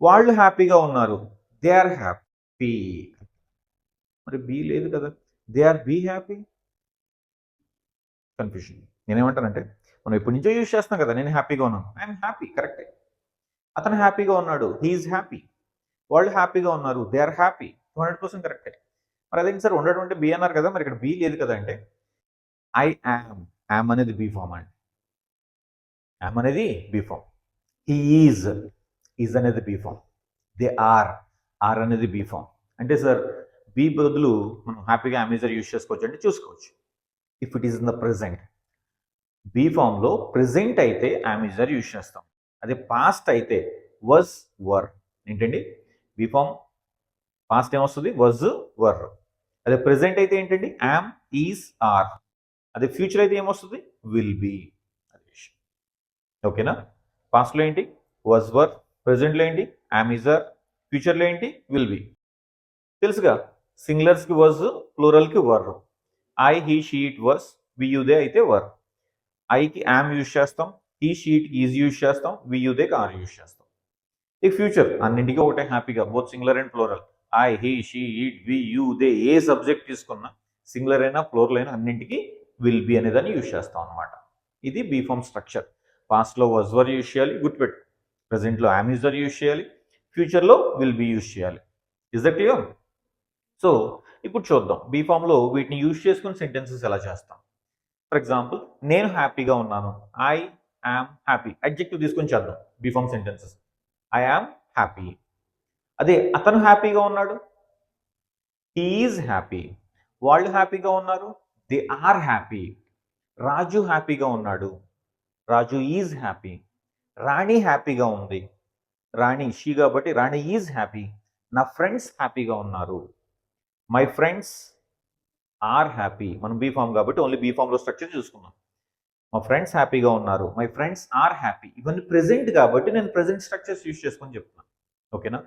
వాళ్ళు హ్యాపీగా ఉన్నారు, దే ఆర్ హ్యాపీ. మరి బీ లేదు కదా, they are be happy. Confusion. నేనేమంటానంటే, మనం ఎప్పటి నుంచో యూజ్ చేస్తున్నాం కదా, నేను హ్యాపీగా ఉన్నాను, ఐఎమ్ హ్యాపీ, కరెక్టే. అతను హ్యాపీగా ఉన్నాడు, హీఈస్ హ్యాపీ. వాళ్ళు హ్యాపీగా ఉన్నారు, దే ఆర్ హ్యాపీ. 200% కరెక్టే. మరి అదేంటి సార్ ఉండడం అంటే బి అన్నారు కదా, మరి ఇక్కడ బి లేదు కదా అంటే, ఐ యామ్ అనేది బీ ఫామ్ అండి. యామ్ అనేది బీ ఫామ్. హీ ఈజ్ అనేది బీ ఫామ్. దే ఆర్ అనేది బీ ఫామ్. అంటే సార్ బీ బదులు మనం హ్యాపీగా అమేజర్ యూజ్ చేసుకోవచ్చు అంటే చూసుకోవచ్చు. If it is in the present, be ఫామ్లో ప్రెసెంట్ అయితే అమేజర్ యూజ్ చేస్తాం. అదే పాస్ట్ అయితే వజ్ వర్. ఏంటండి, బీ ఫామ్ పాస్ట్ ఏమొస్తుంది, వజ్ వర్. అదే ప్రెసెంట్ అయితే ఏంటండి, యామ్ ఈజ్ ఆర్. అదే ఫ్యూచర్ అయితే ఏమొస్తుంది, విల్ బీ. అది విషయం. ఓకేనా? పాస్ట్లో ఏంటి, వజ్ వర్. ప్రెసెంట్లో ఏంటి, యామ్ ఈజ్ ఆర్. ఫ్యూచర్లో ఏంటి, విల్ బీ. తెలుసుగా, సింగులర్స్కి వజ్, ప్లూరల్కి were. I, he, she, it, was. We, you, they అయితే వర్. ఐకి యామ్ యూజ్ చేస్తాం, he, she, it, is use చేస్తాం, we, you, they are use చేస్తాం. ఈ ఫ్యూచర్ అన్నింటికీ ఒకటే హ్యాపీగా, both singular and plural. I, he, she, it, we, you, they, ఏ సబ్జెక్ట్ తీసుకున్నా, సింగులర్ అయినా ప్లూరల్ అయినా అన్నింటికి విల్ బి అనేదాన్ని యూజ్ చేస్తాం అనమాట. ఇది బీ ఫామ్ స్ట్రక్చర్. పాస్ట్లో వజ్ వర్ యూజ్ చేయాలి, గుర్తుపెట్టు. ప్రజెంట్లో యామ్ యూజ్ వర్ యూజ్ చేయాలి, ఫ్యూచర్లో విల్ బి యూజ్ చేయాలి. Is that clear? సో ఇప్పుడు చూద్దాం బీ ఫామ్లో వీటిని యూజ్ చేసుకుని సెంటెన్సెస్ ఎలా చేస్తాం. ఫర్ ఎగ్జాంపుల్, నేను హ్యాపీగా ఉన్నాను, ఐ యామ్ హ్యాపీ. అడ్జెక్టివ్ తీసుకొని చేద్దాం be form sentences. I am happy. అదే అతను హ్యాపీగా ఉన్నాడు, హీ ఈజ్ హ్యాపీ. వాళ్ళు హ్యాపీగా ఉన్నారు, దే ఆర్ హ్యాపీ. రాజు హ్యాపీగా ఉన్నాడు, రాజు ఈజ్ హ్యాపీ. రాణి హ్యాపీగా ఉంది, రాణి షీ కాబట్టి రాణి ఈజ్ హ్యాపీ. నా ఫ్రెండ్స్ హ్యాపీగా ఉన్నారు, మై ఫ్రెండ్స్ ఆర్ హ్యాపీ. మనం బీ ఫామ్ కాబట్టి ఓన్లీ బీ ఫామ్లో స్ట్రక్చర్ చూసుకున్నాం. మా ఫ్రెండ్స్ హ్యాపీగా ఉన్నారు, మై ఫ్రెండ్స్ ఆర్ హ్యాపీ. ఇవన్నీ ప్రెజెంట్ కాబట్టి నేను ప్రెజెంట్ స్ట్రక్చర్స్ యూజ్ చేసుకొని చెప్తున్నాను. ఓకేనా?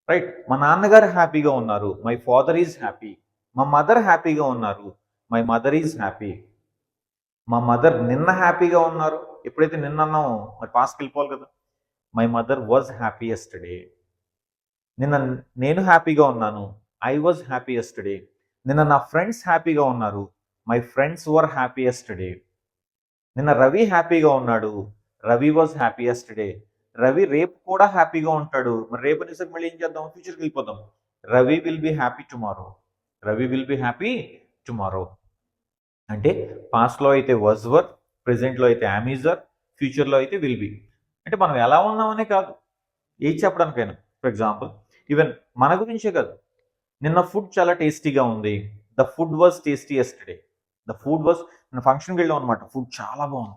రైట్. మా నాన్నగారు హ్యాపీగా ఉన్నారు, మై ఫాదర్ ఈజ్ హ్యాపీ. మా మదర్ హ్యాపీగా ఉన్నారు, మై మదర్ ఈజ్ హ్యాపీ. మా మదర్ నిన్న హ్యాపీగా ఉన్నారు. ఎప్పుడైతే నిన్న అన్నామో మరి పాస్ట్కి వెళ్ళిపోవాలి కదా. My mother was happy yesterday. నిన్న నేను హ్యాపీగా ఉన్నాను, ఐ వాజ్ హ్యాపీ ఎస్టర్డే. నిన్న నా ఫ్రెండ్స్ హ్యాపీగా ఉన్నారు, my friends were happy yesterday. నిన్న రవి హ్యాపీగా ఉన్నాడు, Ravi was happy yesterday. Ravi రేపు కూడా హ్యాపీగా ఉంటాడు. మరి రేపు అనేసరికి మళ్ళీ ఏం చేద్దాం, ఫ్యూచర్కి వెళ్ళిపోదాం. Ravi will be happy tomorrow. Ravi will be happy tomorrow. అంటే పాస్ట్లో అయితే వాజ్ వర్, ప్రెసెంట్లో అయితే యామ్ ఈజ్ ఆర్, ఫ్యూచర్లో అయితే విల్ బి. అంటే మనం ఎలా ఉన్నామనే కాదు, ఏది చెప్పడానికైనా. ఫర్ ఎగ్జాంపుల్, ఈవెన్ మన గురించే కాదు, నిన్న ఫుడ్ చాలా టేస్టీగా ఉంది, the food was tasty yesterday. The food was, నేను ఫంక్షన్కి వెళ్ళాం అనమాట, ఫుడ్ చాలా బాగుంది.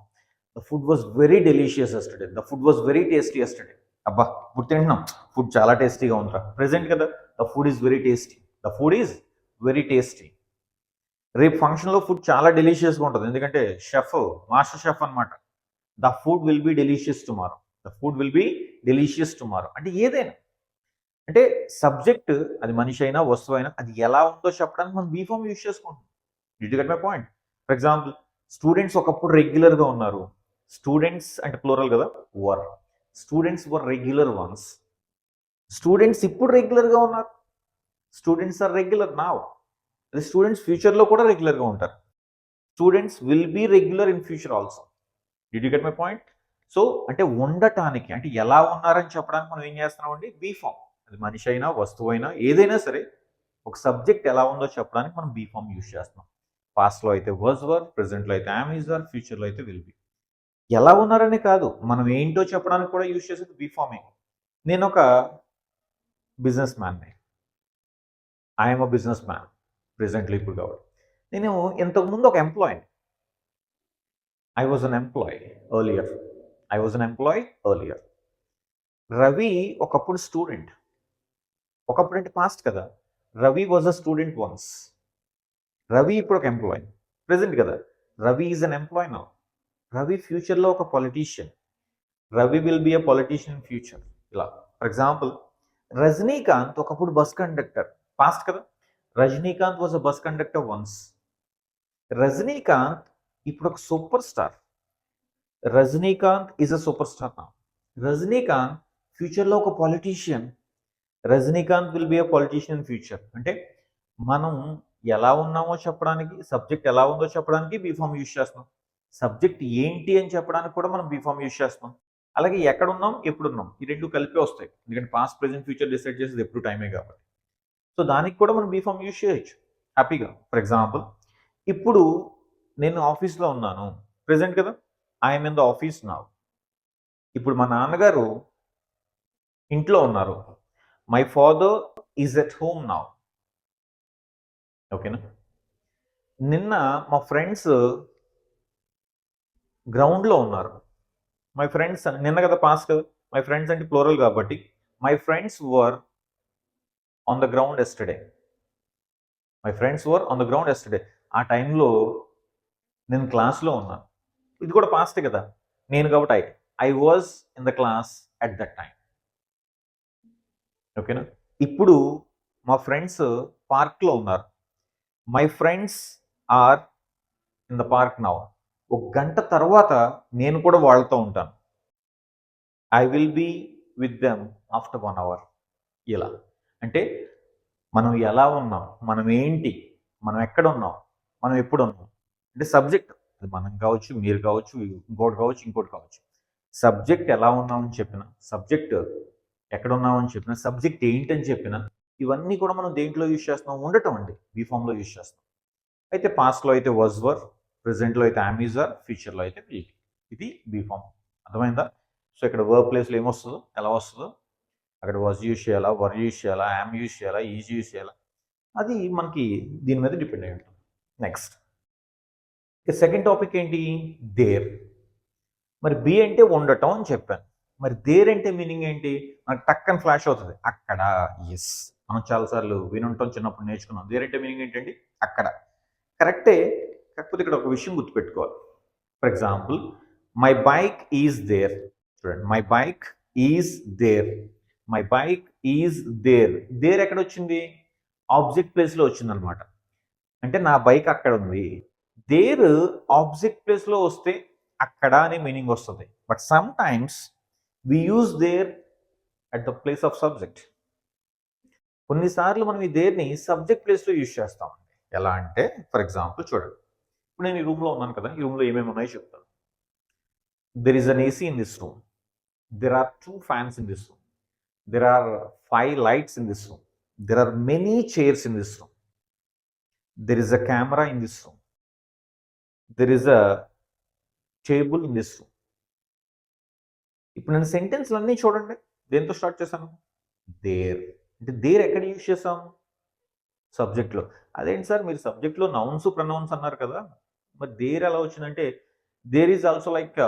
The food was very delicious yesterday. The food was very tasty yesterday. అబ్బా ఇప్పుడు తింటున్నాం, ఫుడ్ చాలా టేస్టీగా ఉందిరా. ప్రెసెంట్ కదా, the food is very tasty. The food is very tasty. రేపు ఫంక్షన్లో ఫుడ్ చాలా డెలిషియస్గా ఉంటుంది, ఎందుకంటే షెఫ్, మాస్టర్ షెఫ్ అనమాట. The food will be delicious tomorrow. The food will be delicious tomorrow. అంటే ఏదైనా, అంటే సబ్జెక్ట్ అది మనిషి అయినా వస్తువు అయినా అది ఎలా ఉందో చెప్పడానికి మనం బీ ఫామ్ యూజ్ చేసుకుంటాం. Did you get my point? For example, students ఒకప్పుడు రెగ్యులర్గా ఉన్నారు. స్టూడెంట్స్ అంటే ప్లూరల్ కదా, were. Students were regular ones. Students ఇప్పుడు రెగ్యులర్గా ఉన్నారు, స్టూడెంట్స్ ఆర్ రెగ్యులర్ నౌ. అదే స్టూడెంట్స్ ఫ్యూచర్లో కూడా రెగ్యులర్గా ఉంటారు. Students will be regular in future also. Did you get my point? So అంటే ఉండటానికి, అంటే ఎలా ఉన్నారని చెప్పడానికి మనం ఏం చేస్తున్నామండి, బీ ఫామ్. అది మనిషి అయినా వస్తువు అయినా ఏదైనా సరే ఒక సబ్జెక్ట్ ఎలా ఉందో చెప్పడానికి మనం బీ ఫామ్ యూజ్ చేస్తున్నాం. పాస్ట్లో అయితే వాజ్ వర్, ప్రెసెంట్లో అయితే యామ్ ఈజ్ ఆర్, ఫ్యూచర్లో అయితే విల్ బి. ఎలా ఉన్నారని కాదు, మనం ఏంటో చెప్పడానికి కూడా యూజ్ చేసేది బీ ఫామే. నేను ఒక బిజినెస్ మ్యాన్ని, ఐఎమ్ అ బిజినెస్ మ్యాన్ ప్రెసెంట్లో ఇప్పుడు కాబట్టి. నేను ఇంతకుముందు ఒక employee. I was an employee earlier. Ravi ఒకప్పుడు స్టూడెంట్. ఒకప్పుడు అంటే పాస్ట్ కదా. Ravi was a student once. Ravi ఇప్పుడు ఒక ఎంప్లాయీ. ప్రెజెంట్ కదా. Ravi is an employee now. Ravi ఫ్యూచర్లో ఒక politician. Ravi will be a politician in future. ఇలా ఫర్ ఎగ్జాంపుల్ రజనీకాంత్ ఒకప్పుడు బస్ కండక్టర్. పాస్ట్ కదా. Rajinikanth was a bus conductor once. Rajinikanth ఇప్పుడు ఒక super star. Rajinikanth is a super star నా. రజనీకాంత్ ఫ్యూచర్లో ఒక politician. Rajinikanth will be a politician in future. అంటే మనం ఎలా ఉన్నామో చెప్పడానికి, సబ్జెక్ట్ ఎలా ఉందో చెప్పడానికి బీఫామ్ యూజ్ చేస్తున్నాం. సబ్జెక్ట్ ఏంటి అని చెప్పడానికి కూడా మనం బీఫామ్ యూజ్ చేస్తున్నాం. అలాగే ఎక్కడున్నాం, ఎప్పుడున్నాం, ఈ రెండు కలిపి వస్తాయి. ఎందుకంటే పాస్ట్, ప్రెజెంట్, ఫ్యూచర్ డిసైడ్ చేసేది ఎప్పుడు టైమే కాబట్టి. సో దానికి కూడా మనం బీఫామ్ యూజ్ చేయొచ్చు హ్యాపీగా. ఫర్ ఎగ్జాంపుల్ ఇప్పుడు నేను ఆఫీస్లో ఉన్నాను. ప్రెజెంట్ కదా. I'm in the office now. ఇప్పుడు మా నాన్నగారు ఇంట్లో ఉన్నారు. My father is at home now. ఓకేనా. నిన్న మా ఫ్రెండ్స్ గ్రౌండ్లో ఉన్నారు. మై ఫ్రెండ్స్ నిన్న కదా, పాస్ కదా. మై ఫ్రెండ్స్ అంటే ప్లూరల్ కాబట్టి my friends were on the ground yesterday. ఆ టైంలో నేను క్లాస్లో ఉన్నాను. ఇది కూడా పాస్ట్ కదా. నేను కాబట్టి I was in the class at that time. ఓకేనా. ఇప్పుడు మా ఫ్రెండ్స్ పార్క్లో ఉన్నారు. My friends are in the park now. ఒక గంట తర్వాత నేను కూడా వాళ్ళతో ఉంటాను. I will be with them after 1 hour. ఇలా అంటే మనం ఎలా ఉన్నాం, మనం ఏంటి, మనం ఎక్కడ ఉన్నాం, మనం ఎప్పుడు ఉన్నాం అంటే సబ్జెక్ట్. అది మనం కావచ్చు, మీరు కావచ్చు, ఇంకోటి కావచ్చు. సబ్జెక్ట్ ఎలా ఉన్నామని చెప్పిన, సబ్జెక్ట్ ఎక్కడ ఉన్నామని చెప్పిన, సబ్జెక్ట్ ఏంటని చెప్పిన, ఇవన్నీ కూడా మనం దేంట్లో యూజ్ చేస్తున్నాం, ఉండటం అండి. బీఫామ్లో యూజ్ చేస్తాం. అయితే పాస్ట్లో అయితే వాజ్ వర్, ప్రెజెంట్లో అయితే యామ్ ఈజ్ ఆర్, ఫ్యూచర్లో అయితే విల్ బి. ఇది బీఫామ్. అర్థమైందా. సో ఇక్కడ వర్బ్ ప్లేస్లో ఏమొస్తుందో, ఎలా వస్తుందో, అక్కడ వాజ్ యూజ్ చేయాలా, వర్ యూజ్ చేయాలా, యామ్ యూజ్ చేయాలా, ఈజ్ యూజ్ చేయాలా, అది మనకి దీని మీద డిపెండ్ అయి ఉంటుంది. నెక్స్ట్ ఇక సెకండ్ టాపిక్ ఏంటి, దేర్. మరి బి అంటే ఉండటం అని చెప్పాను. మరి దేర్ అంటే మీనింగ్ ఏంటి, మనకు టక్కని ఫ్లాష్ అవుతుంది, అక్కడ. ఎస్, మనం చాలాసార్లు వినుంటాం, చిన్నప్పుడు నేర్చుకున్నాం. దేర్ అంటే మీనింగ్ ఏంటండి, అక్కడ. కరెక్టే. కాకపోతే ఇక్కడ ఒక విషయం గుర్తుపెట్టుకోవాలి. For example my bike is there. చూడండి, my bike is there. My bike is there. There ఎక్కడ వచ్చింది, ఆబ్జెక్ట్ ప్లేస్లో వచ్చింది అనమాట. అంటే నా బైక్ అక్కడ ఉంది. దేర్ ఆబ్జెక్ట్ ప్లేస్లో వస్తే అక్కడ అనే మీనింగ్ వస్తుంది. But sometimes we use there at the place of subject. కొన్నిసార్లు మనం ఈ దేర్ని సబ్జెక్ట్ ప్లేస్లో యూజ్ చేస్తాం. ఎలా అంటే ఫర్ ఎగ్జాంపుల్ చూడండి, ఇప్పుడు నేను ఈ రూమ్లో ఉన్నాను కదా. ఈ రూమ్లో ఏమేమి ఉన్నాయో చెప్తాను. There is an AC in this room. There are 2 fans in this room. There are 5 lights in this room. There are many chairs in this room. There is a camera in this room. There is a table in this room. ఇప్పుడు నేను సెంటెన్స్లు అన్నీ చూడండి, దేంతో స్టార్ట్ చేశాను, దేర్. అంటే దేర్ ఎక్కడ యూజ్ చేసాం, సబ్జెక్ట్లో. అదేంటి సార్ మీరు సబ్జెక్ట్లో నౌన్స్ ప్రొనౌన్స్ అన్నారు కదా, మరి దేర్ ఎలా వచ్చిందంటే there is also like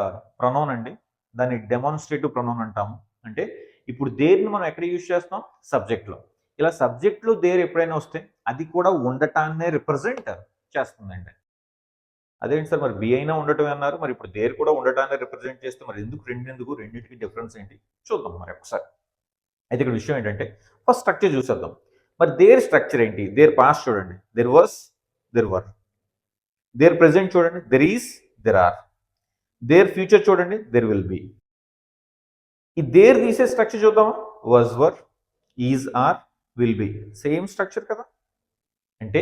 pronoun అండి. దాన్ని డెమాన్స్ట్రేటివ్ ప్రొనౌన్ అంటాము. అంటే ఇప్పుడు దేర్ని మనం ఎక్కడ యూజ్ చేస్తాం, సబ్జెక్ట్లో. ఇలా సబ్జెక్ట్లో దేర్ ఎప్పుడైనా వస్తే అది కూడా ఉండటాన్నే రిప్రజెంట్ చేస్తుందండి. అదేంటి సార్ మరి బి అయినా ఉండటమే అన్నారు, మరి ఇప్పుడు దేర్ కూడా ఉండటాన్ని రిప్రజెంట్ చేస్తే మరి రెండింటికి డిఫరెన్స్ ఏంటి చూద్దాం మరి ఒకసారి. అయితే ఇక్కడ విషయం ఏంటంటే ఫస్ట్ స్ట్రక్చర్ చూసేద్దాం. మరి దేర్ స్ట్రక్చర్ ఏంటి, దేర్ పాస్ట్ చూడండి, there was, there were. There present చూడండి, there is, there are. There future చూడండి, దెర్ విల్ బి. ఈ దేర్ తీసే స్ట్రక్చర్ చూద్దామా, was were, is are, will be. Same structure కదా. అంటే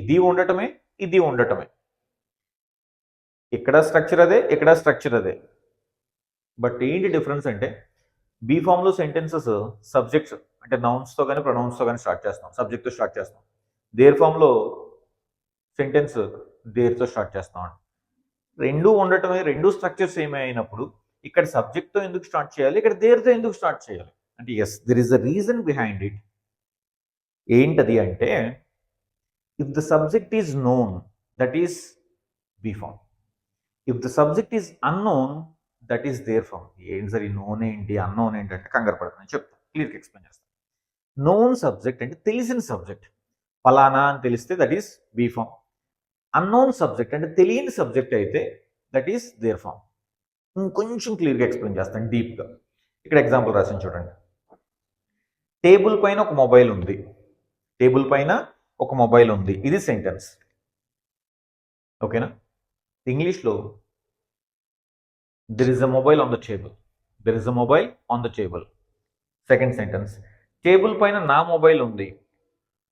ఇది ఉండటమే, ఇది ఉండటమే. ఇక్కడ స్ట్రక్చర్ అదే, ఇక్కడ స్ట్రక్చర్ అదే. బట్ ఏంటి డిఫరెన్స్ అంటే బీ ఫామ్లో సెంటెన్సెస్ సబ్జెక్ట్స్ అంటే నౌన్స్తో కానీ ప్రొనౌన్స్తో కానీ స్టార్ట్ చేస్తాం, సబ్జెక్ట్తో స్టార్ట్ చేస్తాం. దేర్ ఫామ్లో సెంటెన్స్ దేర్తో స్టార్ట్ చేస్తాం. రెండు ఉండటమే, రెండు స్ట్రక్చర్స్ ఏమి అయినప్పుడు ఇక్కడ సబ్జెక్ట్తో ఎందుకు స్టార్ట్ చేయాలి, ఇక్కడ దేర్తో ఎందుకు స్టార్ట్ చేయాలి అంటే yes, there is a reason behind it. ఏంటది అంటే if the subject is known, that is be form. If the subject is unknown, that is there form. ఏంటి సార్ ఈ నోన్ ఏంటి అన్నోన్ ఏంటి అంటే కంగారు పడుతుంది, చెప్తాను, క్లియర్గా ఎక్స్ప్లెయిన్ చేస్తాను. నోన్ సబ్జెక్ట్ అంటే తెలిసిన సబ్జెక్ట్, ఫలానా అని తెలిస్తే that is be form. Unknown subject అంటే తెలియని సబ్జెక్ట్ అయితే దట్ ఈస్ దేర్ ఫామ్. ఇంకొంచెం క్లియర్గా ఎక్స్ప్లెయిన్ చేస్తాను డీప్గా. ఇక్కడ ఎగ్జాంపుల్ రాసిన చూడండి. టేబుల్ పైన ఒక మొబైల్ ఉంది, టేబుల్ పైన ఒక మొబైల్ ఉంది, ఇది సెంటెన్స్. ఓకేనా? ఇంగ్లీష్లో there is a mobile on the table, there is a mobile on the table. Second sentence, table పైన నా మొబైల్ ఉంది.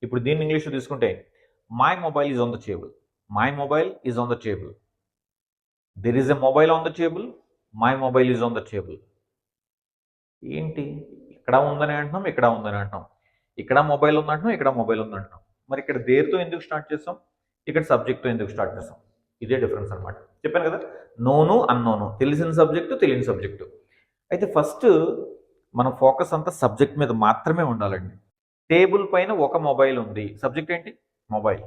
ఇప్పుడు దీన్ని ఇంగ్లీష్లో తీసుకుంటే my mobile is on the table, my mobile is on the table. There is a mobile on the table, my mobile is on the table. ఏంటి, ఇక్కడ ఉందని అంటున్నాం, ఇక్కడ ఉందని అంటున్నాం, ఇక్కడ మొబైల్ ఉందంటున్నాం, ఇక్కడ మొబైల్ ఉందంటున్నాం. మరి ఇక్కడ దేర్తో ఎందుకు స్టార్ట్ చేస్తాం, ఇక్కడ సబ్జెక్ట్తో ఎందుకు స్టార్ట్ చేస్తాం? ఇదే డిఫరెన్స్ అనమాట. చెప్పాను కదా, నోను అన్నోను, తెలిసిన సబ్జెక్టు తెలియని సబ్జెక్టు. అయితే ఫస్ట్ మన ఫోకస్ అంతా సబ్జెక్ట్ మీద మాత్రమే ఉండాలండి. టేబుల్ పైన ఒక మొబైల్ ఉంది, సబ్జెక్ట్ ఏంటి? మొబైల్.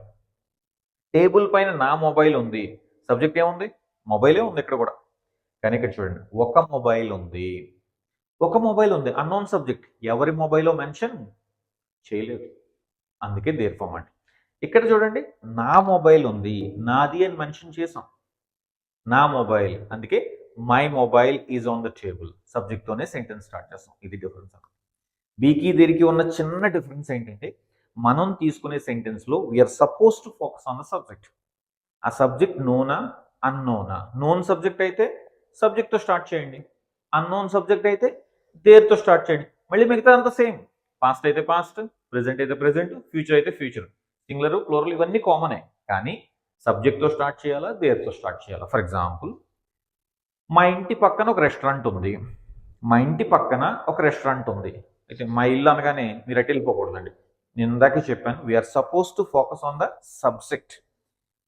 టేబుల్ పైన నా మొబైల్ ఉంది, సబ్జెక్ట్ ఏముంది? మొబైలే ఉంది ఇక్కడ కూడా. కానీ ఇక్కడ చూడండి, ఒక మొబైల్ ఉంది, ఒక మొబైల్ ఉంది, అన్నోన్ సబ్జెక్ట్, ఎవరి మొబైలో మెన్షన్ చేయలేదు, అందుకే దేర్ ఫామ్ అండి. ఇక్కడ చూడండి, నా మొబైల్ ఉంది, నాది అని మెన్షన్ చేసాం, నా మొబైల్, అందుకే my mobile is on the table, సబ్జెక్ట్తోనే సెంటెన్స్ స్టార్ట్ చేస్తాం. ఇది డిఫరెన్స్. బీకి దేనికి ఉన్న చిన్న డిఫరెన్స్ ఏంటంటే, మనం తీసుకునే సెంటెన్స్లో we're suppose to focus on the subject. ఆ సబ్జెక్ట్ నోనా అన్నోనా? నోన్ సబ్జెక్ట్ అయితే సబ్జెక్ట్తో స్టార్ట్ చేయండి, అన్నోన్ సబ్జెక్ట్ అయితే దేర్తో స్టార్ట్ చేయండి. మళ్ళీ మిగతా అంతా సేమ్, పాస్ట్ అయితే పాస్ట్, ప్రెజెంట్ అయితే ప్రెజెంట్, ఫ్యూచర్ అయితే ఫ్యూచర్, సింగులర్ ప్లూరల్ ఇవన్నీ కామనే. కానీ సబ్జెక్ట్తో స్టార్ట్ చేయాలా, దేర్తో స్టార్ట్ చేయాలా? ఫర్ ఎగ్జాంపుల్, మా ఇంటి పక్కన ఒక రెస్టారెంట్ ఉంది, మా ఇంటి పక్కన ఒక రెస్టారెంట్ ఉంది. అయితే మా ఇల్లు అనగానే మీరు అటు వెళ్ళిపోకూడదండి, నేను ఇందాకే చెప్పాను, we are suppose to focus on the subject.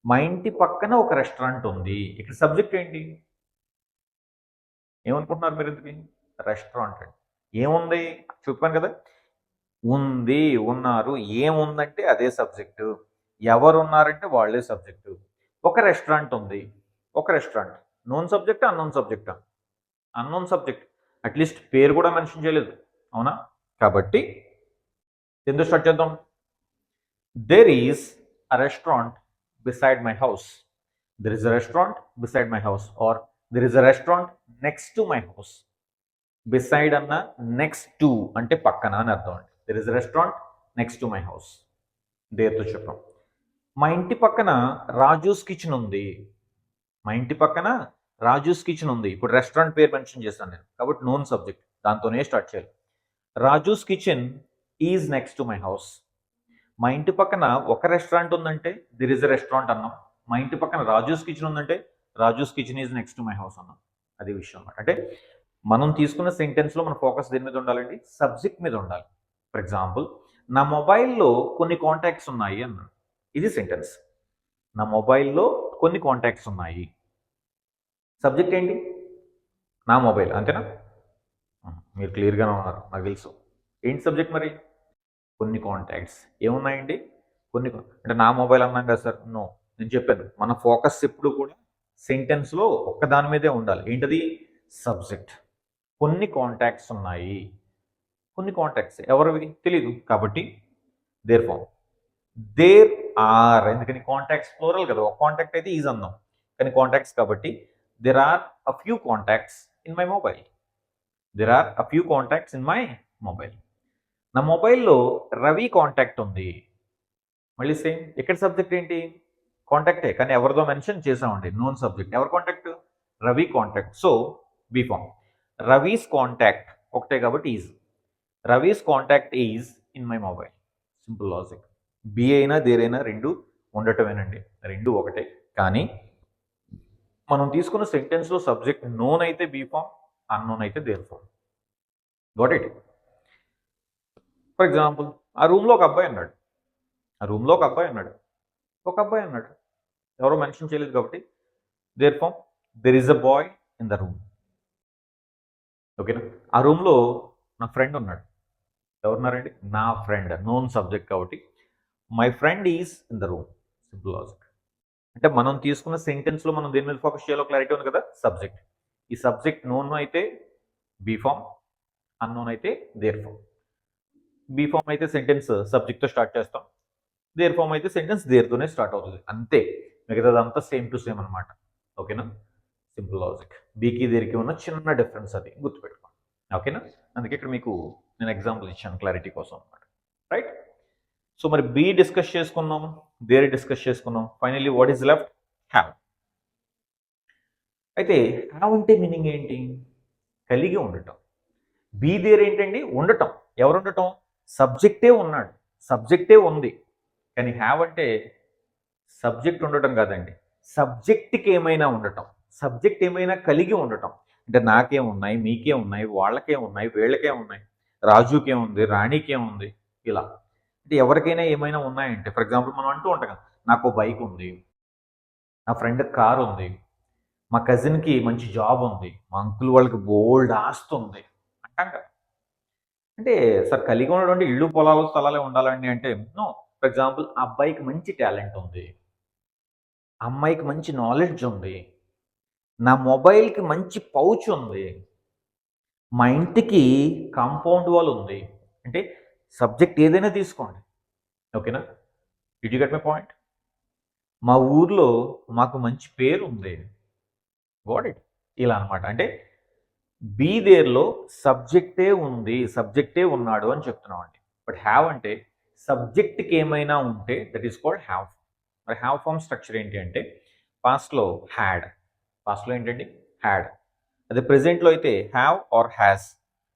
మా ఇంటి పక్కన ఒక రెస్టారెంట్ ఉంది, ఇక్కడ సబ్జెక్ట్ ఏంటి? ఏమనుకుంటున్నారు మీరు? ఎందుకు రెస్టారెంట్ అండి, ఏముంది చెప్పాను కదా, ఉంది, ఉన్నారు, ఏముందంటే అదే సబ్జెక్టు, ఎవరు ఉన్నారంటే వాళ్ళే సబ్జెక్టు. ఒక రెస్టారెంట్ ఉంది, ఒక restaurant, known subject unknown subject? Unknown subject, at least పేరు కూడా మెన్షన్ చేయలేదు, అవునా? కాబట్టి ఎందుకు స్టార్ట్ చేద్దాం? There is a restaurant beside my house, there is a restaurant beside my house, or there is a restaurant next to my house. Beside అన్న నెక్స్ట్ టు అంటే పక్కన అని అర్థం అండి. There is restaurant next to my house, దేర్తో చెప్పాం. మా ఇంటి పక్కన రాజూస్ కిచెన్ ఉంది, మా ఇంటి పక్కన రాజూస్ కిచెన్ ఉంది. ఇప్పుడు రెస్టారెంట్ పేరు మెన్షన్ చేశాను నేను, కాబట్టి నోన్ సబ్జెక్ట్, దాంతోనే స్టార్ట్ చేయాలి. Raju's kitchen is next to my house. మా ఇంటి పక్కన ఒక రెస్టారెంట్ ఉందంటే దిర్ ఇస్ ఎ రెస్టారెంట్ అన్నాం. మా ఇంటి పక్కన రాజూస్ కిచెన్ ఉందంటే Raju's kitchen is next to my house అన్నాం. అది విషయం అన్నమాట. అంటే మనం తీసుకున్న సెంటెన్స్లో మన ఫోకస్ దేని మీద ఉండాలండి? సబ్జెక్ట్ మీద ఉండాలి. ఫర్ ఎగ్జాంపుల్, నా మొబైల్లో కొన్ని కాంటాక్ట్స్ ఉన్నాయి అన్నాడు, ఇది సెంటెన్స్. నా మొబైల్లో కొన్ని కాంటాక్ట్స్ ఉన్నాయి, సబ్జెక్ట్ ఏంటి? నా మొబైల్, అంతేనా? మీరు క్లియర్గానే ఉన్నారు, నాకు తెలుసు. ఏంటి సబ్జెక్ట్ మరి? కొన్ని కాంటాక్ట్స్ ఏమున్నాయండి? కొన్ని, అంటే నా మొబైల్ అన్నాం కదా సార్, నో, నేను చెప్పాను మన ఫోకస్ ఎప్పుడు కూడా సెంటెన్స్లో ఒక్కదాని మీదే ఉండాలి. ఏంటది? సబ్జెక్ట్. కొన్ని కాంటాక్ట్స్ ఉన్నాయి, కొన్ని కాంటాక్ట్స్ ఎవరివి తెలీదు, కాబట్టి దేర్ ఫామ్. దేర్ ఆర్, ఎందుకని కాంటాక్ట్స్ ప్లూరల్ కదా, ఒక కాంటాక్ట్ అయితే ఈజ్ అందాం, కానీ కాంటాక్ట్స్ కాబట్టి there are a few contacts in my mobile, there are a few contacts in my mobile. నా మొబైల్లో రవి కాంటాక్ట్ ఉంది, మళ్ళీ సేమ్, ఇక్కడ సబ్జెక్ట్ ఏంటి? కాంటాక్టే, కానీ ఎవరిదో మెన్షన్ చేసామండి, నోన్ సబ్జెక్ట్. ఎవరి contact? Ravi contact, so be form. Ravi's contact ఒకటే కాబట్టి is, Ravi's contact is in my mobile. Simple logic. Be అయినా దేరైనా రెండు ఉండటమేనండి, రెండు ఒకటే. కానీ మనం తీసుకున్న సెంటెన్స్లో సబ్జెక్ట్ నోన్ అయితే బీ ఫామ్, అన్నోన్ అయితే there form. Got it? For example, ఆ రూమ్లో ఒక అబ్బాయి అన్నాడు, ఆ రూమ్లో ఒక అబ్బాయి అన్నాడు, ఒక అబ్బాయి అన్నాడు, ఎవరో మెన్షన్ చేయలేదు కాబట్టి there form. There is a boy in the room. ఓకేనా? ఆ రూమ్లో నా ఫ్రెండ్ ఉన్నాడు, ఎవరున్నారండి? నా ఫ్రెండ్, నోన్ సబ్జెక్ట్ కాబట్టి my friend is in the room. Simple logic. అంటే మనం తీసుకున్న సెంటెన్స్లో మనం దేని మీద ఫోకస్ చేయాలో క్లారిటీ ఉంది కదా, సబ్జెక్ట్. ఈ సబ్జెక్ట్ నోన్ అయితే బీ ఫామ్, అన్నోన్ అయితే దేర్ ఫామ్. బీ ఫామ్ అయితే సెంటెన్స్ సబ్జెక్ట్తో స్టార్ట్ చేస్తాం, దేర్ ఫామ్ అయితే సెంటెన్స్ దేర్తోనే స్టార్ట్ అవుతుంది, అంతే. మిగతాదంతా సేమ్ టు సేమ్ అనమాట. ఓకేనా, సింపుల్ లాజిక్. బీకి దేరికి ఉన్న చిన్న డిఫరెన్స్, అది గుర్తుపెట్టుకోండి. ఓకేనా, అందుకే ఇక్కడ మీకు నేను ఎగ్జాంపుల్ ఇచ్చాను క్లారిటీ కోసం అనమాట. రైట్. సో మరి బీ డిస్కస్ చేసుకున్నాం, దేర్ డిస్కస్ చేసుకున్నాం. Finally what is left? Have. అయితే హ్యావ్ అంటే మీనింగ్ ఏంటి? కలిగి ఉండటం. బీ దేర్ ఏంటండి? ఉండటం. ఎవరు ఉండటం? సబ్జెక్టే ఉన్నాడు, సబ్జెక్టే ఉంది. కానీ హ్యావ్ అంటే సబ్జెక్ట్ ఉండటం కాదండి, సబ్జెక్ట్కి ఏమైనా ఉండటం, సబ్జెక్ట్ ఏమైనా కలిగి ఉండటం. అంటే నాకే ఉన్నాయి, మీకే ఉన్నాయి, వాళ్ళకే ఉన్నాయి, వీళ్ళకే ఉన్నాయి, రాజుకే ఉంది, రాణికే ఉంది, ఇలా. అంటే ఎవరికైనా ఏమైనా ఉన్నాయంటే, ఫర్ ఎగ్జాంపుల్ మనం అంటూ ఉంటాం కదా, నాకు బైక్ ఉంది, నా ఫ్రెండ్ కార్ ఉంది, మా కజిన్కి మంచి జాబ్ ఉంది, మా అంకుల్ వాళ్ళకి బోల్డ్ ఆస్తి ఉంది అంటాం కదా. అంటే సార్ కలిగి ఉండడం అంటే ఇళ్ళు పొలాలు స్థలాలే ఉండాలండి అంటే నో. ఫర్ ఎగ్జాంపుల్ ఆ అబ్బాయికి మంచి టాలెంట్ ఉంది, అమ్మాయికి మంచి నాలెడ్జ్ ఉంది, నా మొబైల్కి మంచి పౌచ్ ఉంది, మా ఇంటికి కాంపౌండ్ వాల్ ఉంది. అంటే సబ్జెక్ట్ ఏదైనా తీసుకోండి. ఓకేనా, did you get my point? మా ఊర్లో మాకు మంచి పేరు ఉంది, గాట్ ఇట్, ఇలా అనమాట. అంటే బీ దేర్లో సబ్జెక్టే ఉంది, సబ్జెక్టే ఉన్నాడు అని చెప్తున్నాం అండి. బట్ హ్యావ్ అంటే సబ్జెక్ట్కి ఏమైనా ఉంటే దట్ ఈస్ కాల్డ్ హ్యావ్. మరి హ్యావ్ ఫామ్ స్ట్రక్చర్ ఏంటి అంటే పాస్ట్లో హ్యాడ్, పాస్ట్లో ఏంటండి? హ్యాడ్. అదే ప్రెజెంట్లో అయితే హ్యావ్ ఆర్ హ్యాస్.